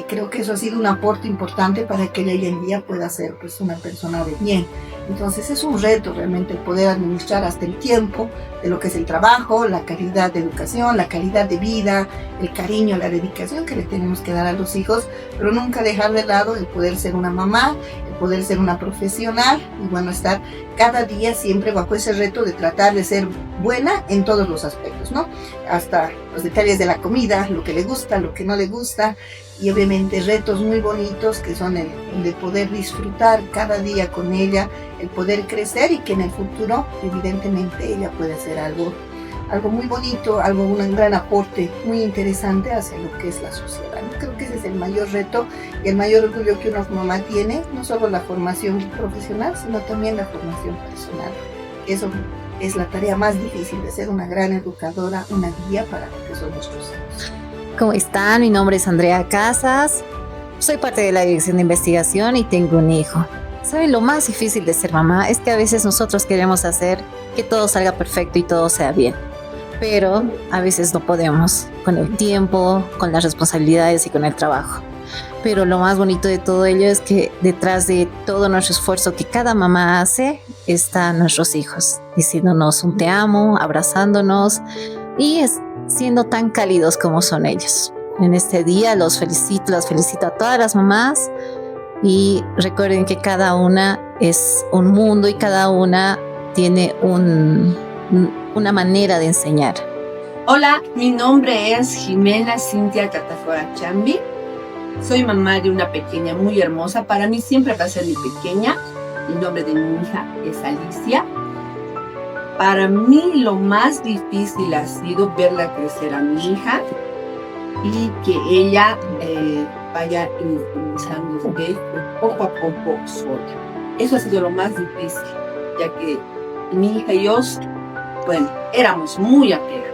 creo que eso ha sido un aporte importante para que ella hoy en día pueda ser pues, una persona de bien. Entonces es un reto realmente poder administrar hasta el tiempo de lo que es el trabajo, la calidad de educación, la calidad de vida, el cariño, la dedicación que le tenemos que dar a los hijos, pero nunca dejar de lado el poder ser una mamá, el poder ser una profesional y bueno, estar cada día siempre bajo ese reto de tratar de ser buena en todos los aspectos, ¿no? Hasta los detalles de la comida, lo que le gusta, lo que no le gusta y obviamente retos muy bonitos que son el de poder disfrutar cada día con ella, el poder crecer y que en el futuro evidentemente ella puede hacer algo muy bonito, un gran aporte muy interesante hacia lo que es la sociedad. ¿No? Creo que ese es el mayor reto y el mayor orgullo que una mamá tiene, no solo la formación profesional, sino también la formación personal. Eso es la tarea más difícil de ser una gran educadora, una guía para lo que son nuestros hijos. ¿Cómo están? Mi nombre es Andrea Casas, soy parte de la Dirección de Investigación y tengo un hijo. ¿Saben? Lo más difícil de ser mamá es que a veces nosotros queremos hacer que todo salga perfecto y todo sea bien, pero a veces no podemos con el tiempo, con las responsabilidades y con el trabajo. Pero lo más bonito de todo ello es que detrás de todo nuestro esfuerzo que cada mamá hace, están nuestros hijos, diciéndonos un te amo, abrazándonos y siendo tan cálidos como son ellos. En este día las felicito a todas las mamás y recuerden que cada una es un mundo y cada una tiene una manera de enseñar. Hola, mi nombre es Jimena Cintia Catafora Chambi. Soy mamá de una pequeña muy hermosa. Para mí siempre va a ser mi pequeña. El nombre de mi hija es Alicia. Para mí lo más difícil ha sido verla crecer a mi hija y que ella vaya iniciándose poco a poco sola. Eso ha sido lo más difícil, ya que mi hija y yo, bueno, éramos muy apegados.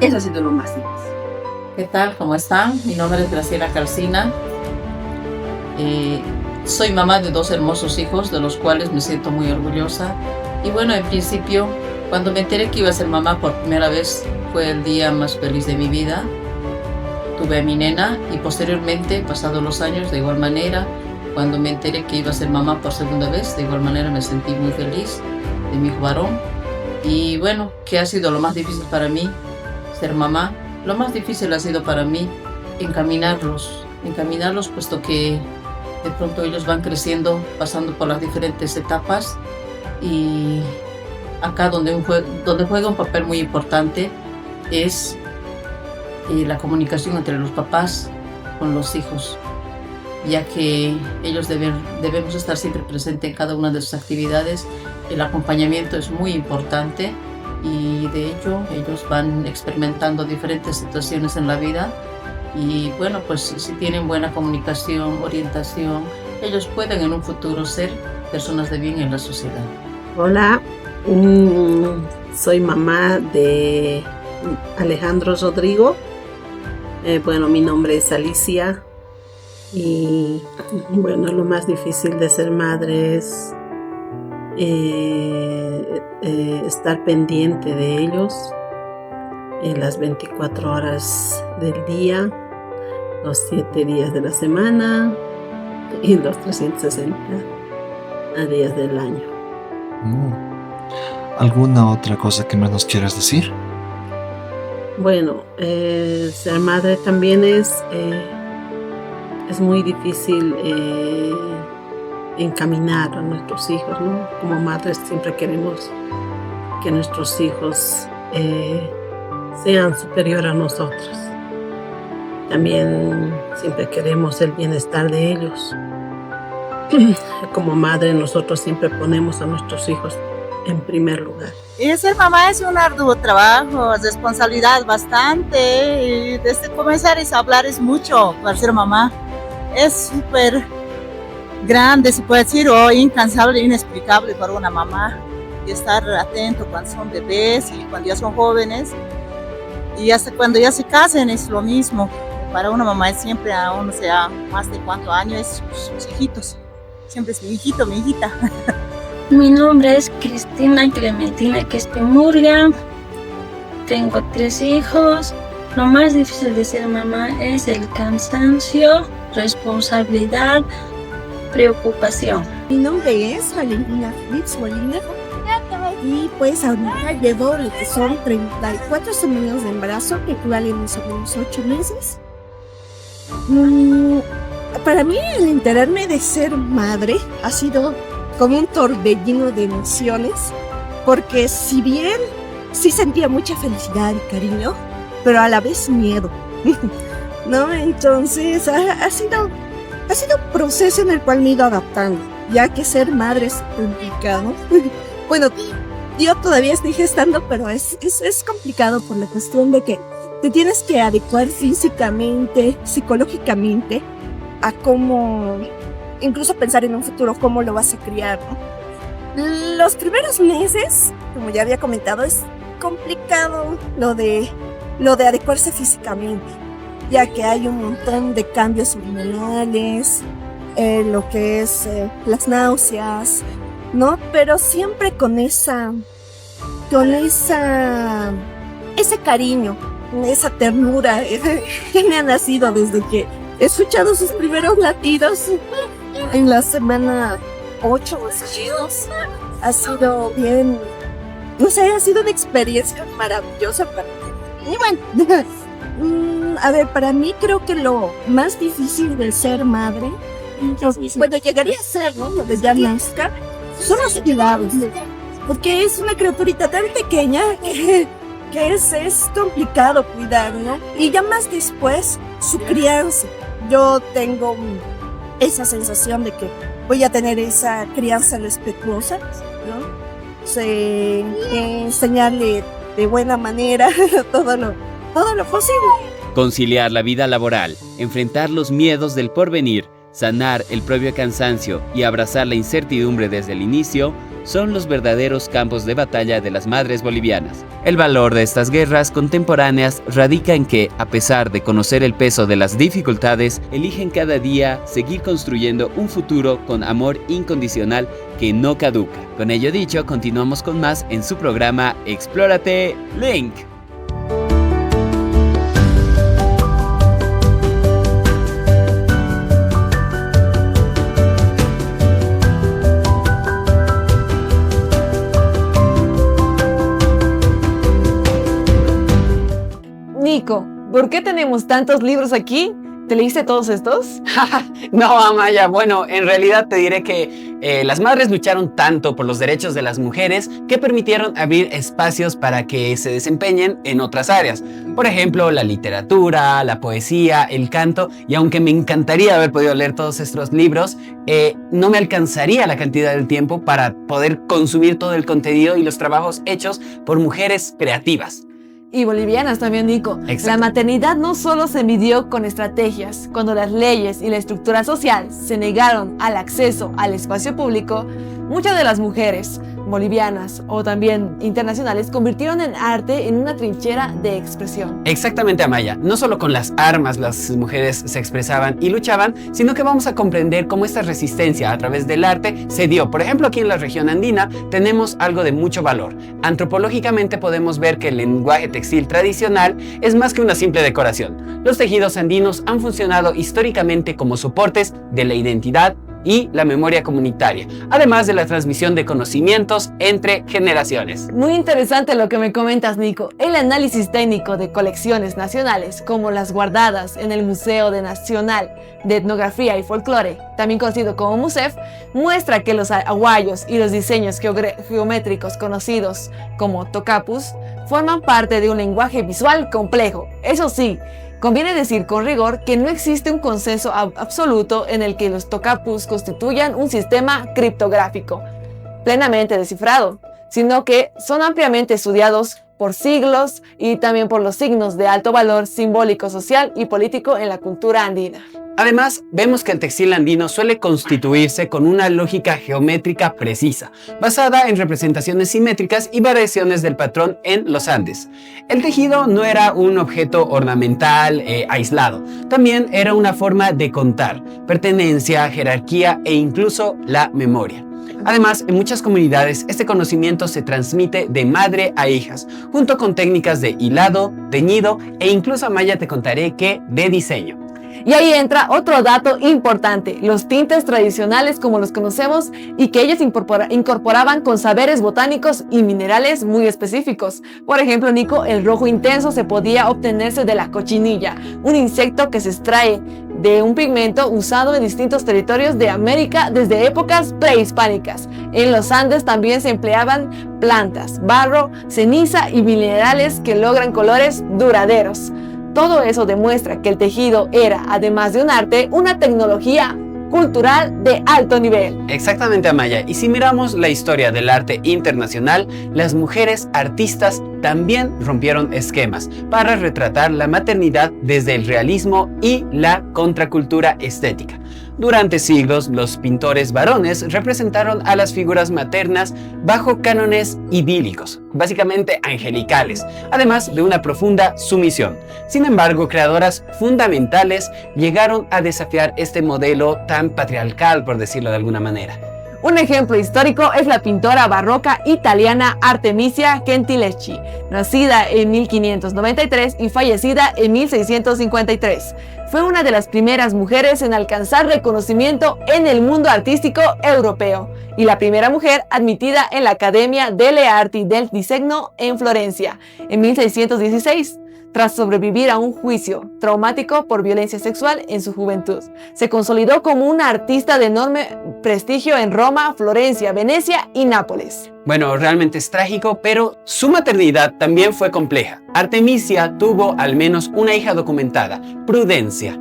Eso ha sido lo más difícil. ¿Qué tal? ¿Cómo están? Mi nombre es Graciela Calcina. Soy mamá de 2 hermosos hijos, de los cuales me siento muy orgullosa. Y bueno, en principio, cuando me enteré que iba a ser mamá por primera vez, fue el día más feliz de mi vida. Tuve a mi nena y posteriormente, pasados los años, de igual manera, cuando me enteré que iba a ser mamá por segunda vez, de igual manera me sentí muy feliz de mi hijo varón. Y bueno, ¿qué ha sido lo más difícil para mí? Ser mamá. Lo más difícil ha sido para mí encaminarlos puesto que de pronto ellos van creciendo, pasando por las diferentes etapas y acá donde juega un papel muy importante es la comunicación entre los papás con los hijos, ya que ellos debemos estar siempre presentes en cada una de sus actividades. El acompañamiento es muy importante y de hecho ellos van experimentando diferentes situaciones en la vida y bueno, pues si tienen buena comunicación, orientación, ellos pueden en un futuro ser personas de bien en la sociedad. Hola, soy mamá de Alejandro Rodrigo. Bueno, mi nombre es Alicia y bueno, lo más difícil de ser madre es estar pendiente de ellos en las 24 horas del día, los 7 días de la semana y los 360 días del año. ¿Alguna otra cosa que más nos quieras decir? Bueno, ser madre también es muy difícil encaminar a nuestros hijos, ¿no? Como madres siempre queremos que nuestros hijos sean superiores a nosotros. También siempre queremos el bienestar de ellos. Como madre nosotros siempre ponemos a nuestros hijos en primer lugar. Y ser mamá es un arduo trabajo, responsabilidad bastante, y desde comenzar a hablar es mucho para ser mamá. Es súper grande, se puede decir, o incansable, inexplicable para una mamá. Y estar atento cuando son bebés y cuando ya son jóvenes. Y hasta cuando ya se casen es lo mismo. Para una mamá es siempre, aún no sea más de cuántos años, es sus hijitos. Siempre es mi hijito, mi hijita. Mi nombre es Cristina Clementina Questemurga. Tengo 3 hijos. Lo más difícil de ser mamá es el cansancio, responsabilidad, preocupación. Mi nombre es Valentina Félix Molina y pues ahorita llevo lo que son 34 semanas de embarazo, que equivalen más o menos 8 meses. Para mí el enterarme de ser madre ha sido como un torbellino de emociones, porque si bien sí sentía mucha felicidad y cariño, pero a la vez miedo, ¿no? Entonces ha sido un proceso en el cual me he ido adaptando, ya que ser madre es complicado. Bueno, yo todavía estoy gestando, pero es complicado por la cuestión de que te tienes que adecuar físicamente, psicológicamente, a cómo, incluso pensar en un futuro, cómo lo vas a criar, ¿no? Los primeros meses, como ya había comentado, es complicado lo de adecuarse físicamente, ya que hay un montón de cambios hormonales, lo que es las náuseas, ¿no? Pero siempre con ese cariño, esa ternura que me ha nacido desde que he escuchado sus primeros latidos en la semana 8 o seguidos. Ha sido bien, no sé, ha sido una experiencia maravillosa para mí. Y bueno, a ver, para mí creo que lo más difícil de ser madre, bueno, llegaría a ser, ¿no? Lo de ya nazca, son los cuidados, porque es una criaturita tan pequeña que es complicado cuidar, ¿no? Y ya más después, su crianza. Yo tengo esa sensación de que voy a tener esa crianza respetuosa, ¿no? Enseñarle de buena manera todo lo posible. Conciliar la vida laboral, enfrentar los miedos del porvenir, sanar el propio cansancio y abrazar la incertidumbre desde el inicio son los verdaderos campos de batalla de las madres bolivianas. El valor de estas guerras contemporáneas radica en que, a pesar de conocer el peso de las dificultades, eligen cada día seguir construyendo un futuro con amor incondicional que no caduca. Con ello dicho, continuamos con más en su programa Explórate Link. Nico, ¿por qué tenemos tantos libros aquí? ¿Te leíste todos estos? No, Amaya, bueno, en realidad te diré que las madres lucharon tanto por los derechos de las mujeres que permitieron abrir espacios para que se desempeñen en otras áreas. Por ejemplo, la literatura, la poesía, el canto, y aunque me encantaría haber podido leer todos estos libros, no me alcanzaría la cantidad del tiempo para poder consumir todo el contenido y los trabajos hechos por mujeres creativas. Y bolivianas también, Nico. Exacto. La maternidad no solo se midió con estrategias. Cuando las leyes y la estructura social se negaron al acceso al espacio público, muchas de las mujeres bolivianas o también internacionales convirtieron el arte en una trinchera de expresión. Exactamente, Amaya. No solo con las armas las mujeres se expresaban y luchaban, sino que vamos a comprender cómo esta resistencia a través del arte se dio. Por ejemplo, aquí en la región andina tenemos algo de mucho valor. Antropológicamente podemos ver que el lenguaje textil tradicional es más que una simple decoración. Los tejidos andinos han funcionado históricamente como soportes de la identidad y la memoria comunitaria, además de la transmisión de conocimientos entre generaciones. Muy interesante lo que me comentas, Nico. El análisis técnico de colecciones nacionales, como las guardadas en el Museo Nacional de Etnografía y Folclore, también conocido como MUSEF, muestra que los aguayos y los diseños geométricos conocidos como tocapus forman parte de un lenguaje visual complejo. Eso sí, conviene decir con rigor que no existe un consenso absoluto en el que los tocapus constituyan un sistema criptográfico plenamente descifrado. sino que son ampliamente estudiados por siglos y también por los signos de alto valor simbólico, social y político en la cultura andina. Además, vemos que el textil andino suele constituirse con una lógica geométrica precisa, basada en representaciones simétricas y variaciones del patrón en los Andes. El tejido no era un objeto ornamental aislado, también era una forma de contar, pertenencia, jerarquía e incluso la memoria. Además, en muchas comunidades este conocimiento se transmite de madre a hijas, junto con técnicas de hilado, teñido e incluso, Maya, te contaré que de diseño. Y ahí entra otro dato importante, los tintes tradicionales como los conocemos y que ellos incorporaban con saberes botánicos y minerales muy específicos. Por ejemplo, Nico, el rojo intenso se podía obtenerse de la cochinilla, un insecto que se extrae de un pigmento usado en distintos territorios de América desde épocas prehispánicas. En los Andes también se empleaban plantas, barro, ceniza y minerales que logran colores duraderos. Todo eso demuestra que el tejido era, además de un arte, una tecnología cultural de alto nivel. Exactamente, Amaya. Y si miramos la historia del arte internacional, las mujeres artistas también rompieron esquemas para retratar la maternidad desde el realismo y la contracultura estética. Durante siglos, los pintores varones representaron a las figuras maternas bajo cánones idílicos, básicamente angelicales, además de una profunda sumisión. Sin embargo, creadoras fundamentales llegaron a desafiar este modelo tan patriarcal, por decirlo de alguna manera. Un ejemplo histórico es la pintora barroca italiana Artemisia Gentileschi, nacida en 1593 y fallecida en 1653. Fue una de las primeras mujeres en alcanzar reconocimiento en el mundo artístico europeo y la primera mujer admitida en la Accademia delle Arti del Disegno en Florencia en 1616. Tras sobrevivir a un juicio traumático por violencia sexual en su juventud, se consolidó como una artista de enorme prestigio en Roma, Florencia, Venecia y Nápoles. Bueno, realmente es trágico, pero su maternidad también fue compleja. Artemisia tuvo al menos una hija documentada, Prudencia,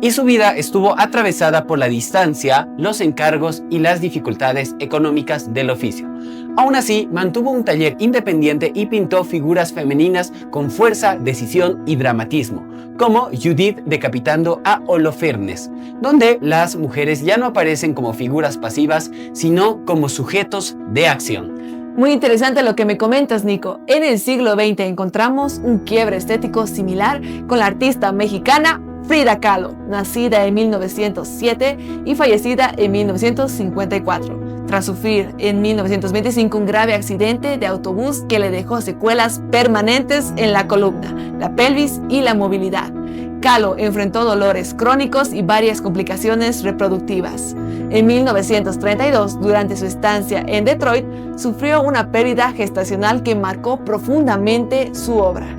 y su vida estuvo atravesada por la distancia, los encargos y las dificultades económicas del oficio. Aún así, mantuvo un taller independiente y pintó figuras femeninas con fuerza, decisión y dramatismo, como Judith decapitando a Holofernes, donde las mujeres ya no aparecen como figuras pasivas, sino como sujetos de acción. Muy interesante lo que me comentas, Nico. En el siglo XX encontramos un quiebre estético similar con la artista mexicana Frida Kahlo, nacida en 1907 y fallecida en 1954. Tras sufrir en 1925 un grave accidente de autobús que le dejó secuelas permanentes en la columna, la pelvis y la movilidad. Kahlo enfrentó dolores crónicos y varias complicaciones reproductivas. En 1932, durante su estancia en Detroit, sufrió una pérdida gestacional que marcó profundamente su obra.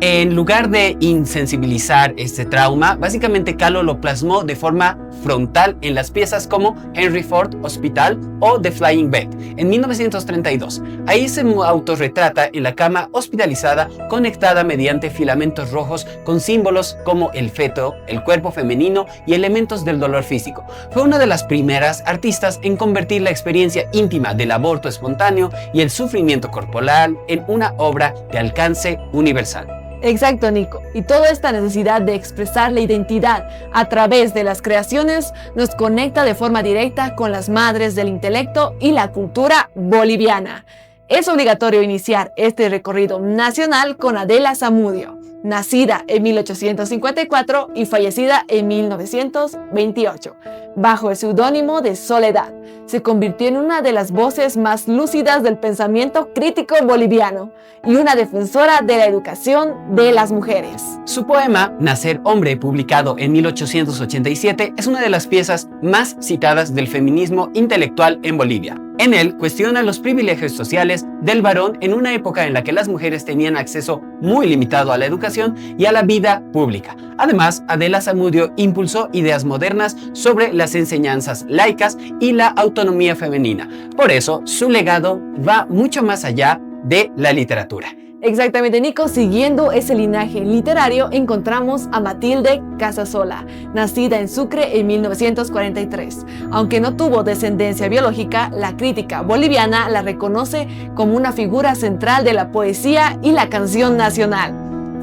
En lugar de insensibilizar este trauma, básicamente Kahlo lo plasmó de forma frontal en las piezas como Henry Ford Hospital o The Flying Bed en 1932. Ahí se autorretrata en la cama hospitalizada conectada mediante filamentos rojos con símbolos como el feto, el cuerpo femenino y elementos del dolor físico. Fue una de las primeras artistas en convertir la experiencia íntima del aborto espontáneo y el sufrimiento corporal en una obra de alcance universal. Exacto, Nico. Y toda esta necesidad de expresar la identidad a través de las creaciones nos conecta de forma directa con las madres del intelecto y la cultura boliviana. Es obligatorio iniciar este recorrido nacional con Adela Zamudio, nacida en 1854 y fallecida en 1928, bajo el seudónimo de Soledad. Se convirtió en una de las voces más lúcidas del pensamiento crítico boliviano y una defensora de la educación de las mujeres. Su poema Nacer Hombre, publicado en 1887, es una de las piezas más citadas del feminismo intelectual en Bolivia. En él cuestiona los privilegios sociales del varón en una época en la que las mujeres tenían acceso muy limitado a la educación y a la vida pública. Además, Adela Zamudio impulsó ideas modernas sobre las enseñanzas laicas y la autonomía femenina. Por eso, su legado va mucho más allá de la literatura. Exactamente, Nico. Siguiendo ese linaje literario, encontramos a Matilde Casasola, nacida en Sucre en 1943. Aunque no tuvo descendencia biológica, la crítica boliviana la reconoce como una figura central de la poesía y la canción nacional.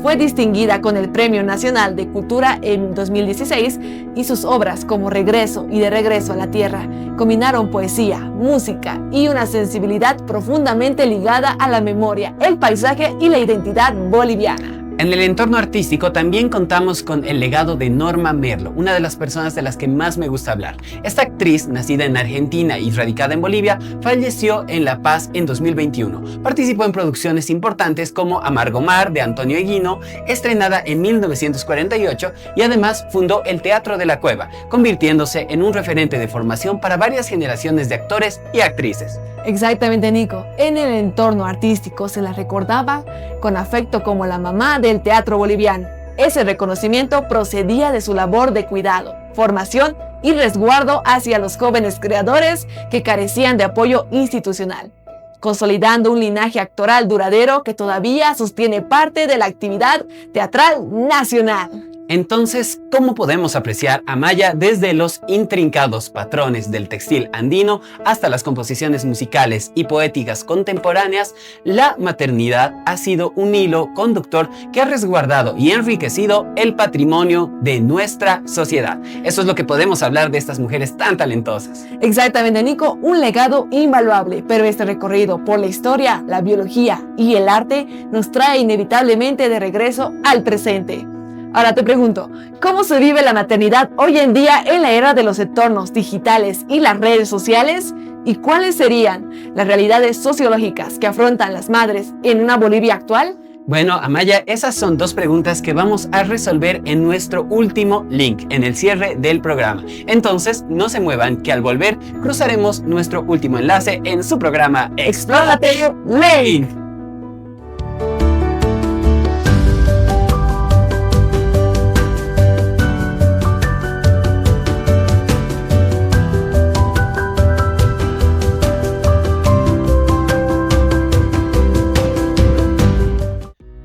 Fue distinguida con el Premio Nacional de Cultura en 2016 y sus obras como Regreso y De Regreso a la Tierra combinaron poesía, música y una sensibilidad profundamente ligada a la memoria, el paisaje y la identidad boliviana. En el entorno artístico también contamos con el legado de Norma Merlo, una de las personas de las que más me gusta hablar. Esta actriz, nacida en Argentina y radicada en Bolivia, falleció en La Paz en 2021. Participó en producciones importantes como Amargomar de Antonio Eguino, estrenada en 1948, y además fundó el Teatro de la Cueva, convirtiéndose en un referente de formación para varias generaciones de actores y actrices. Exactamente, Nico. En el entorno artístico se la recordaba con afecto como la mamá del teatro boliviano. Ese reconocimiento procedía de su labor de cuidado, formación y resguardo hacia los jóvenes creadores que carecían de apoyo institucional, consolidando un linaje actoral duradero que todavía sostiene parte de la actividad teatral nacional. Entonces, ¿cómo podemos apreciar a Maya desde los intrincados patrones del textil andino hasta las composiciones musicales y poéticas contemporáneas? La maternidad ha sido un hilo conductor que ha resguardado y enriquecido el patrimonio de nuestra sociedad. Eso es lo que podemos hablar de estas mujeres tan talentosas. Exactamente, Nico, un legado invaluable, pero este recorrido por la historia, la biología y el arte nos trae inevitablemente de regreso al presente. Ahora te pregunto, ¿cómo se vive la maternidad hoy en día en la era de los entornos digitales y las redes sociales? ¿Y cuáles serían las realidades sociológicas que afrontan las madres en una Bolivia actual? Bueno, Amaya, esas son dos preguntas que vamos a resolver en nuestro último link, en el cierre del programa. Entonces, no se muevan, que al volver cruzaremos nuestro último enlace en su programa Explórate Link.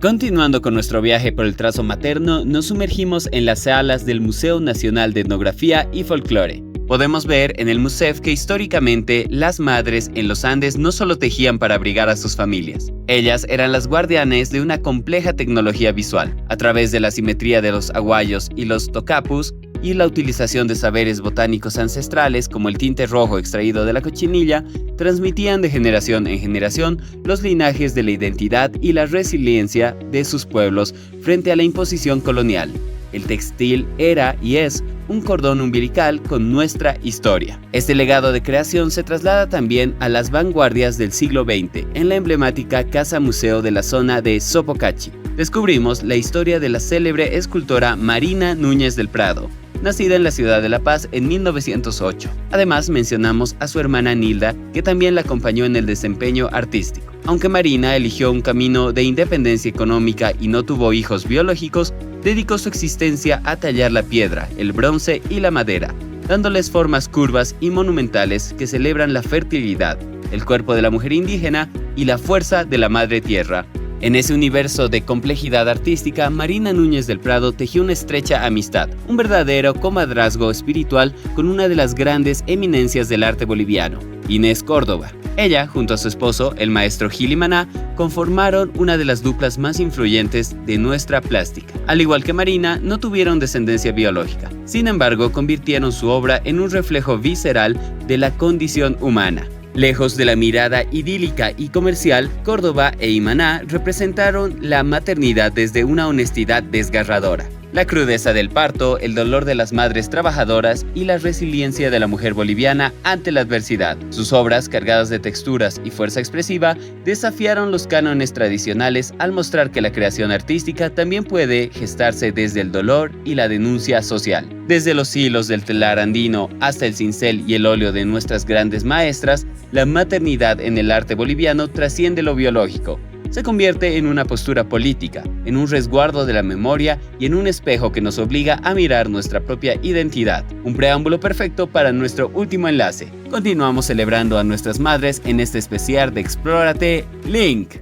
Continuando con nuestro viaje por el trazo materno, nos sumergimos en las salas del Museo Nacional de Etnografía y Folclore. Podemos ver en el MUSEF que históricamente las madres en los Andes no solo tejían para abrigar a sus familias. Ellas eran las guardianes de una compleja tecnología visual. A través de la simetría de los aguayos y los tocapus, y la utilización de saberes botánicos ancestrales como el tinte rojo extraído de la cochinilla, transmitían de generación en generación los linajes de la identidad y la resiliencia de sus pueblos frente a la imposición colonial. El textil era y es un cordón umbilical con nuestra historia. Este legado de creación se traslada también a las vanguardias del siglo XX en la emblemática Casa Museo de la zona de Sopocachi. Descubrimos la historia de la célebre escultora Marina Núñez del Prado, nacida en la ciudad de La Paz en 1908. Además, mencionamos a su hermana Nilda, que también la acompañó en el desempeño artístico. Aunque Marina eligió un camino de independencia económica y no tuvo hijos biológicos, dedicó su existencia a tallar la piedra, el bronce y la madera, dándoles formas curvas y monumentales que celebran la fertilidad, el cuerpo de la mujer indígena y la fuerza de la madre tierra. En ese universo de complejidad artística, Marina Núñez del Prado tejió una estrecha amistad, un verdadero comadrazgo espiritual con una de las grandes eminencias del arte boliviano, Inés Córdoba. Ella, junto a su esposo, el maestro Gili Maná, conformaron una de las duplas más influyentes de nuestra plástica. Al igual que Marina, no tuvieron descendencia biológica. Sin embargo, convirtieron su obra en un reflejo visceral de la condición humana. Lejos de la mirada idílica y comercial, Córdoba e Imaná representaron la maternidad desde una honestidad desgarradora. La crudeza del parto, el dolor de las madres trabajadoras y la resiliencia de la mujer boliviana ante la adversidad. Sus obras, cargadas de texturas y fuerza expresiva, desafiaron los cánones tradicionales al mostrar que la creación artística también puede gestarse desde el dolor y la denuncia social. Desde los hilos del telar andino hasta el cincel y el óleo de nuestras grandes maestras, la maternidad en el arte boliviano trasciende lo biológico. Se convierte en una postura política, en un resguardo de la memoria y en un espejo que nos obliga a mirar nuestra propia identidad. Un preámbulo perfecto para nuestro último enlace. Continuamos celebrando a nuestras madres en este especial de Explórate Link.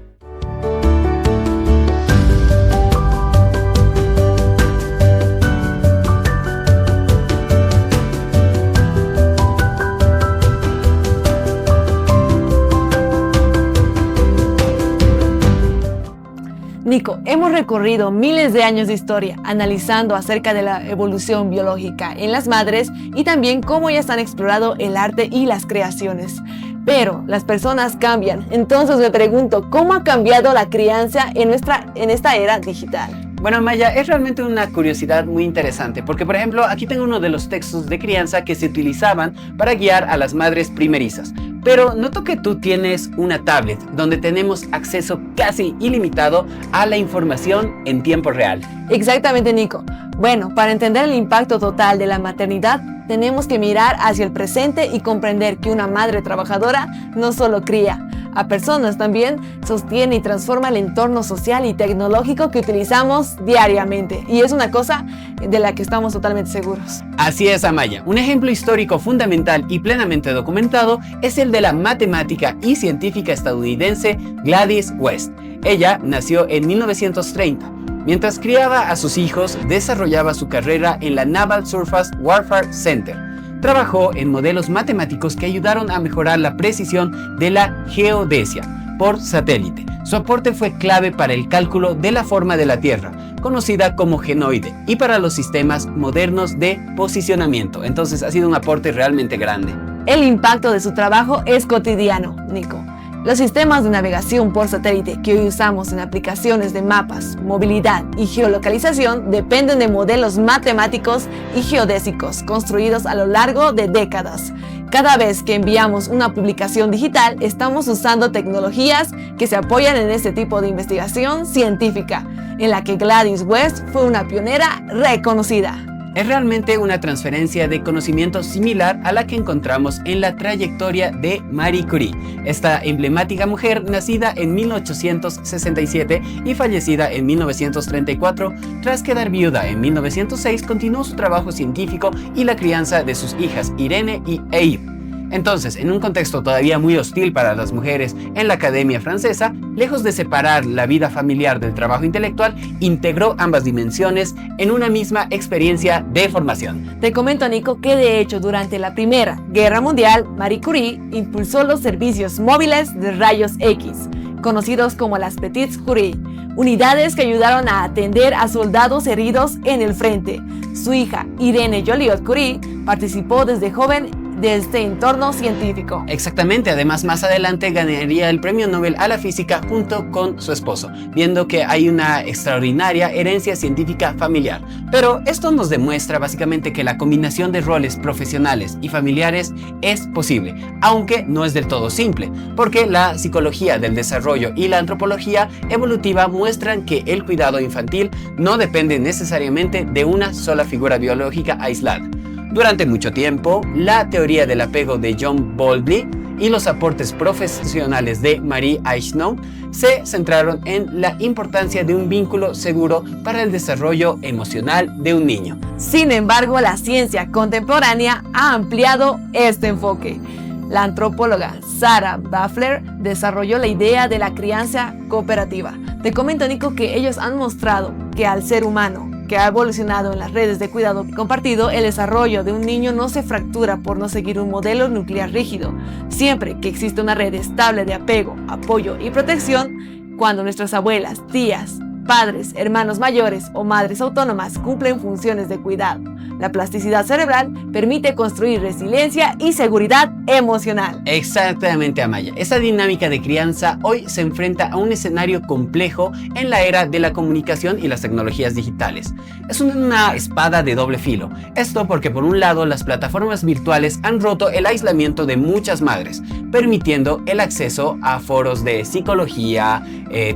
Nico, hemos recorrido miles de años de historia analizando acerca de la evolución biológica en las madres y también cómo ellas han explorado el arte y las creaciones. Pero las personas cambian, entonces me pregunto, ¿cómo ha cambiado la crianza en esta era digital? Bueno, Maya, es realmente una curiosidad muy interesante, porque por ejemplo, aquí tengo uno de los textos de crianza que se utilizaban para guiar a las madres primerizas. Pero noto que tú tienes una tablet donde tenemos acceso casi ilimitado a la información en tiempo real. Exactamente, Nico. Bueno, para entender el impacto total de la maternidad, tenemos que mirar hacia el presente y comprender que una madre trabajadora no solo cría a personas, también sostiene y transforma el entorno social y tecnológico que utilizamos diariamente. Y es una cosa de la que estamos totalmente seguros. Así es, Amaya. Un ejemplo histórico fundamental y plenamente documentado es el de la matemática y científica estadounidense Gladys West. Ella nació en 1930. Mientras criaba a sus hijos, desarrollaba su carrera en la Naval Surface Warfare Center. Trabajó en modelos matemáticos que ayudaron a mejorar la precisión de la geodesia por satélite. Su aporte fue clave para el cálculo de la forma de la Tierra, conocida como genoide, y para los sistemas modernos de posicionamiento. Entonces ha sido un aporte realmente grande. El impacto de su trabajo es cotidiano, Nico. Los sistemas de navegación por satélite que hoy usamos en aplicaciones de mapas, movilidad y geolocalización dependen de modelos matemáticos y geodésicos construidos a lo largo de décadas. Cada vez que enviamos una publicación digital, estamos usando tecnologías que se apoyan en este tipo de investigación científica, en la que Gladys West fue una pionera reconocida. Es realmente una transferencia de conocimiento similar a la que encontramos en la trayectoria de Marie Curie, esta emblemática mujer nacida en 1867 y fallecida en 1934. Tras quedar viuda en 1906, continuó su trabajo científico y la crianza de sus hijas Irene y Eve. Entonces, en un contexto todavía muy hostil para las mujeres en la Academia Francesa, lejos de separar la vida familiar del trabajo intelectual, integró ambas dimensiones en una misma experiencia de formación. Te comento, Nico, que de hecho durante la Primera Guerra Mundial, Marie Curie impulsó los servicios móviles de rayos X, conocidos como las Petites Curie, unidades que ayudaron a atender a soldados heridos en el frente. Su hija, Irene Joliot Curie, participó desde joven de este entorno científico. Exactamente, además más adelante ganaría el premio Nobel a la física junto con su esposo, viendo que hay una extraordinaria herencia científica familiar. Pero esto nos demuestra básicamente que la combinación de roles profesionales y familiares es posible, aunque no es del todo simple, porque la psicología del desarrollo y la antropología evolutiva muestran que el cuidado infantil no depende necesariamente de una sola figura biológica aislada. Durante mucho tiempo, la teoría del apego de John Bowlby y los aportes profesionales de Marie Aichnon se centraron en la importancia de un vínculo seguro para el desarrollo emocional de un niño. Sin embargo, la ciencia contemporánea ha ampliado este enfoque. La antropóloga Sarah Baffler desarrolló la idea de la crianza cooperativa. Te comento, Nico, que ellos han mostrado que al ser humano que ha evolucionado en las redes de cuidado compartido, el desarrollo de un niño no se fractura por no seguir un modelo nuclear rígido. Siempre que existe una red estable de apego, apoyo y protección, cuando nuestras abuelas, tías, padres, hermanos mayores o madres autónomas cumplen funciones de cuidado, la plasticidad cerebral permite construir resiliencia y seguridad emocional. Exactamente, Amaya. Esta dinámica de crianza hoy se enfrenta a un escenario complejo en la era de la comunicación y las tecnologías digitales. Es una espada de doble filo. Esto porque por un lado las plataformas virtuales han roto el aislamiento de muchas madres, permitiendo el acceso a foros de psicología,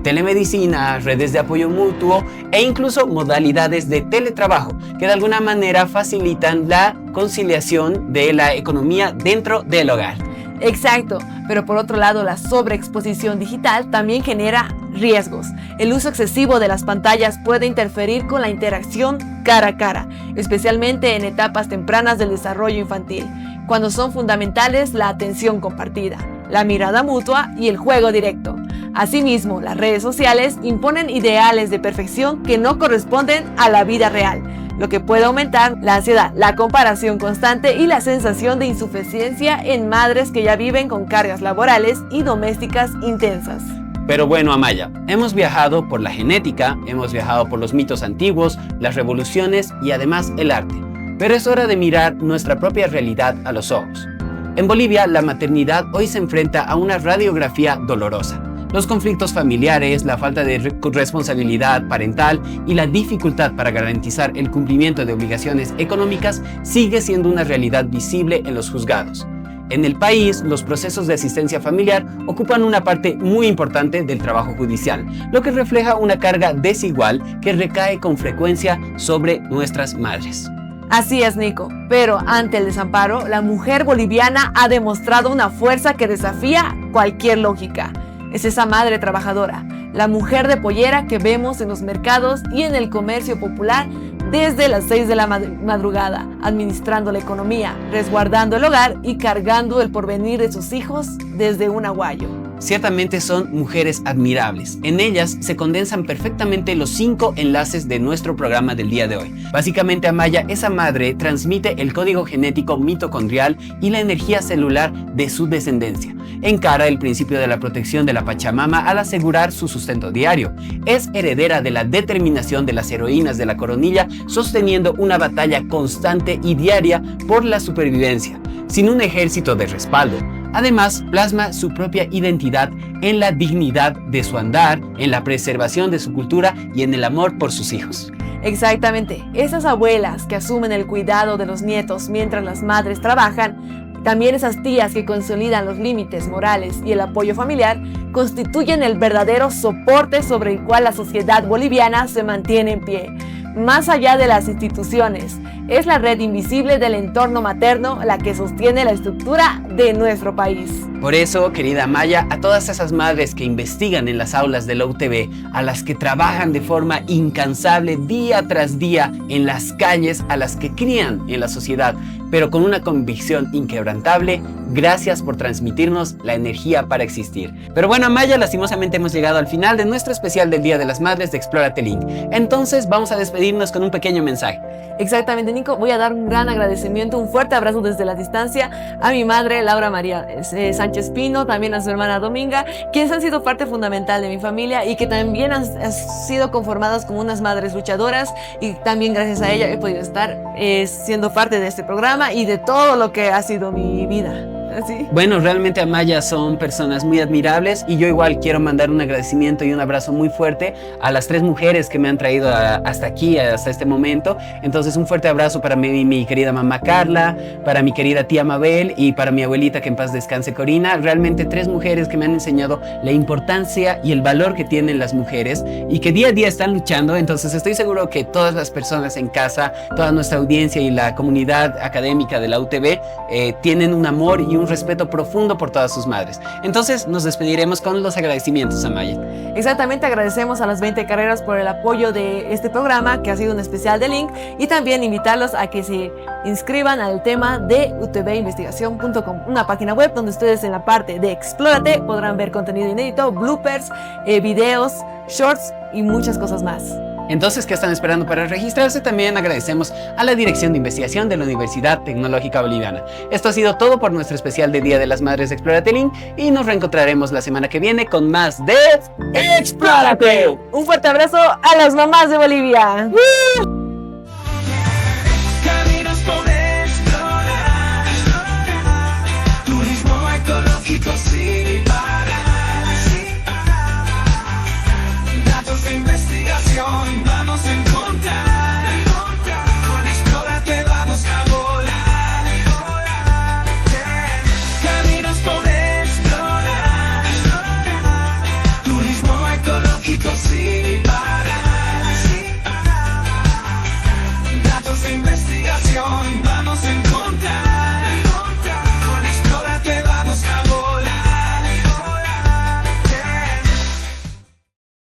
telemedicina, redes de apoyo mutuo e incluso modalidades de teletrabajo que de alguna manera facilitan la conciliación de la economía dentro del hogar. Exacto, pero por otro lado la sobreexposición digital también genera riesgos. El uso excesivo de las pantallas puede interferir con la interacción cara a cara, especialmente en etapas tempranas del desarrollo infantil, cuando son fundamentales la atención compartida, la mirada mutua y el juego directo. Asimismo, las redes sociales imponen ideales de perfección que no corresponden a la vida real, lo que puede aumentar la ansiedad, la comparación constante y la sensación de insuficiencia en madres que ya viven con cargas laborales y domésticas intensas. Pero bueno, Amaya, hemos viajado por la genética, hemos viajado por los mitos antiguos, las revoluciones y además el arte. Pero es hora de mirar nuestra propia realidad a los ojos. En Bolivia, la maternidad hoy se enfrenta a una radiografía dolorosa. Los conflictos familiares, la falta de responsabilidad parental y la dificultad para garantizar el cumplimiento de obligaciones económicas sigue siendo una realidad visible en los juzgados. En el país, los procesos de asistencia familiar ocupan una parte muy importante del trabajo judicial, lo que refleja una carga desigual que recae con frecuencia sobre nuestras madres. Así es, Nico, pero ante el desamparo, la mujer boliviana ha demostrado una fuerza que desafía cualquier lógica. Es esa madre trabajadora, la mujer de pollera que vemos en los mercados y en el comercio popular desde las 6 de la madrugada, administrando la economía, resguardando el hogar y cargando el porvenir de sus hijos desde un aguayo. Ciertamente son mujeres admirables. En ellas se condensan perfectamente los 5 enlaces de nuestro programa del día de hoy. Básicamente, Amaya, esa madre transmite el código genético mitocondrial y la energía celular de su descendencia. Encara el principio de la protección de la Pachamama al asegurar su sustento diario. Es heredera de la determinación de las heroínas de la coronilla, sosteniendo una batalla constante y diaria por la supervivencia, sin un ejército de respaldo. Además, plasma su propia identidad en la dignidad de su andar, en la preservación de su cultura y en el amor por sus hijos. Exactamente, esas abuelas que asumen el cuidado de los nietos mientras las madres trabajan, también esas tías que consolidan los límites morales y el apoyo familiar, constituyen el verdadero soporte sobre el cual la sociedad boliviana se mantiene en pie. Más allá de las instituciones, es la red invisible del entorno materno la que sostiene la estructura de nuestro país. Por eso, querida Amaya, a todas esas madres que investigan en las aulas de la UTB, a las que trabajan de forma incansable día tras día en las calles, a las que crían en la sociedad, pero con una convicción inquebrantable, gracias por transmitirnos la energía para existir. Pero bueno, Amaya, lastimosamente hemos llegado al final de nuestro especial del Día de las Madres de Explórate Link. Entonces vamos a despedirnos con un pequeño mensaje. Exactamente, Nico. Voy a dar un gran agradecimiento, un fuerte abrazo desde la distancia a mi madre, Laura María Sánchez Pino, también a su hermana Dominga, quienes han sido parte fundamental de mi familia y que también han sido conformadas como unas madres luchadoras, y también gracias a ella he podido estar siendo parte de este programa y de todo lo que ha sido mi vida. ¿Sí? Bueno, realmente, Amaya, son personas muy admirables y yo igual quiero mandar un agradecimiento y un abrazo muy fuerte a las 3 mujeres que me han traído hasta aquí, hasta este momento. Entonces, un fuerte abrazo para mi querida mamá Carla, para mi querida tía Mabel y para mi abuelita, que en paz descanse, Corina. Realmente 3 mujeres que me han enseñado la importancia y el valor que tienen las mujeres y que día a día están luchando. Entonces, estoy seguro que todas las personas en casa, toda nuestra audiencia y la comunidad académica de la UTB tienen un amor y un respeto profundo por todas sus madres. Entonces nos despediremos con los agradecimientos, Amaya. Exactamente, agradecemos a las 20 carreras por el apoyo de este programa, que ha sido un especial de Link, y también invitarlos a que se inscriban al tema de utvinvestigación.com, una página web donde ustedes en la parte de Explórate podrán ver contenido inédito, bloopers, videos, shorts y muchas cosas más. Entonces, ¿qué están esperando para registrarse? También agradecemos a la Dirección de Investigación de la Universidad Tecnológica Boliviana. Esto ha sido todo por nuestro especial de Día de las Madres de Explórate Link, y nos reencontraremos la semana que viene con más de Explórate. Un fuerte abrazo a las mamás de Bolivia.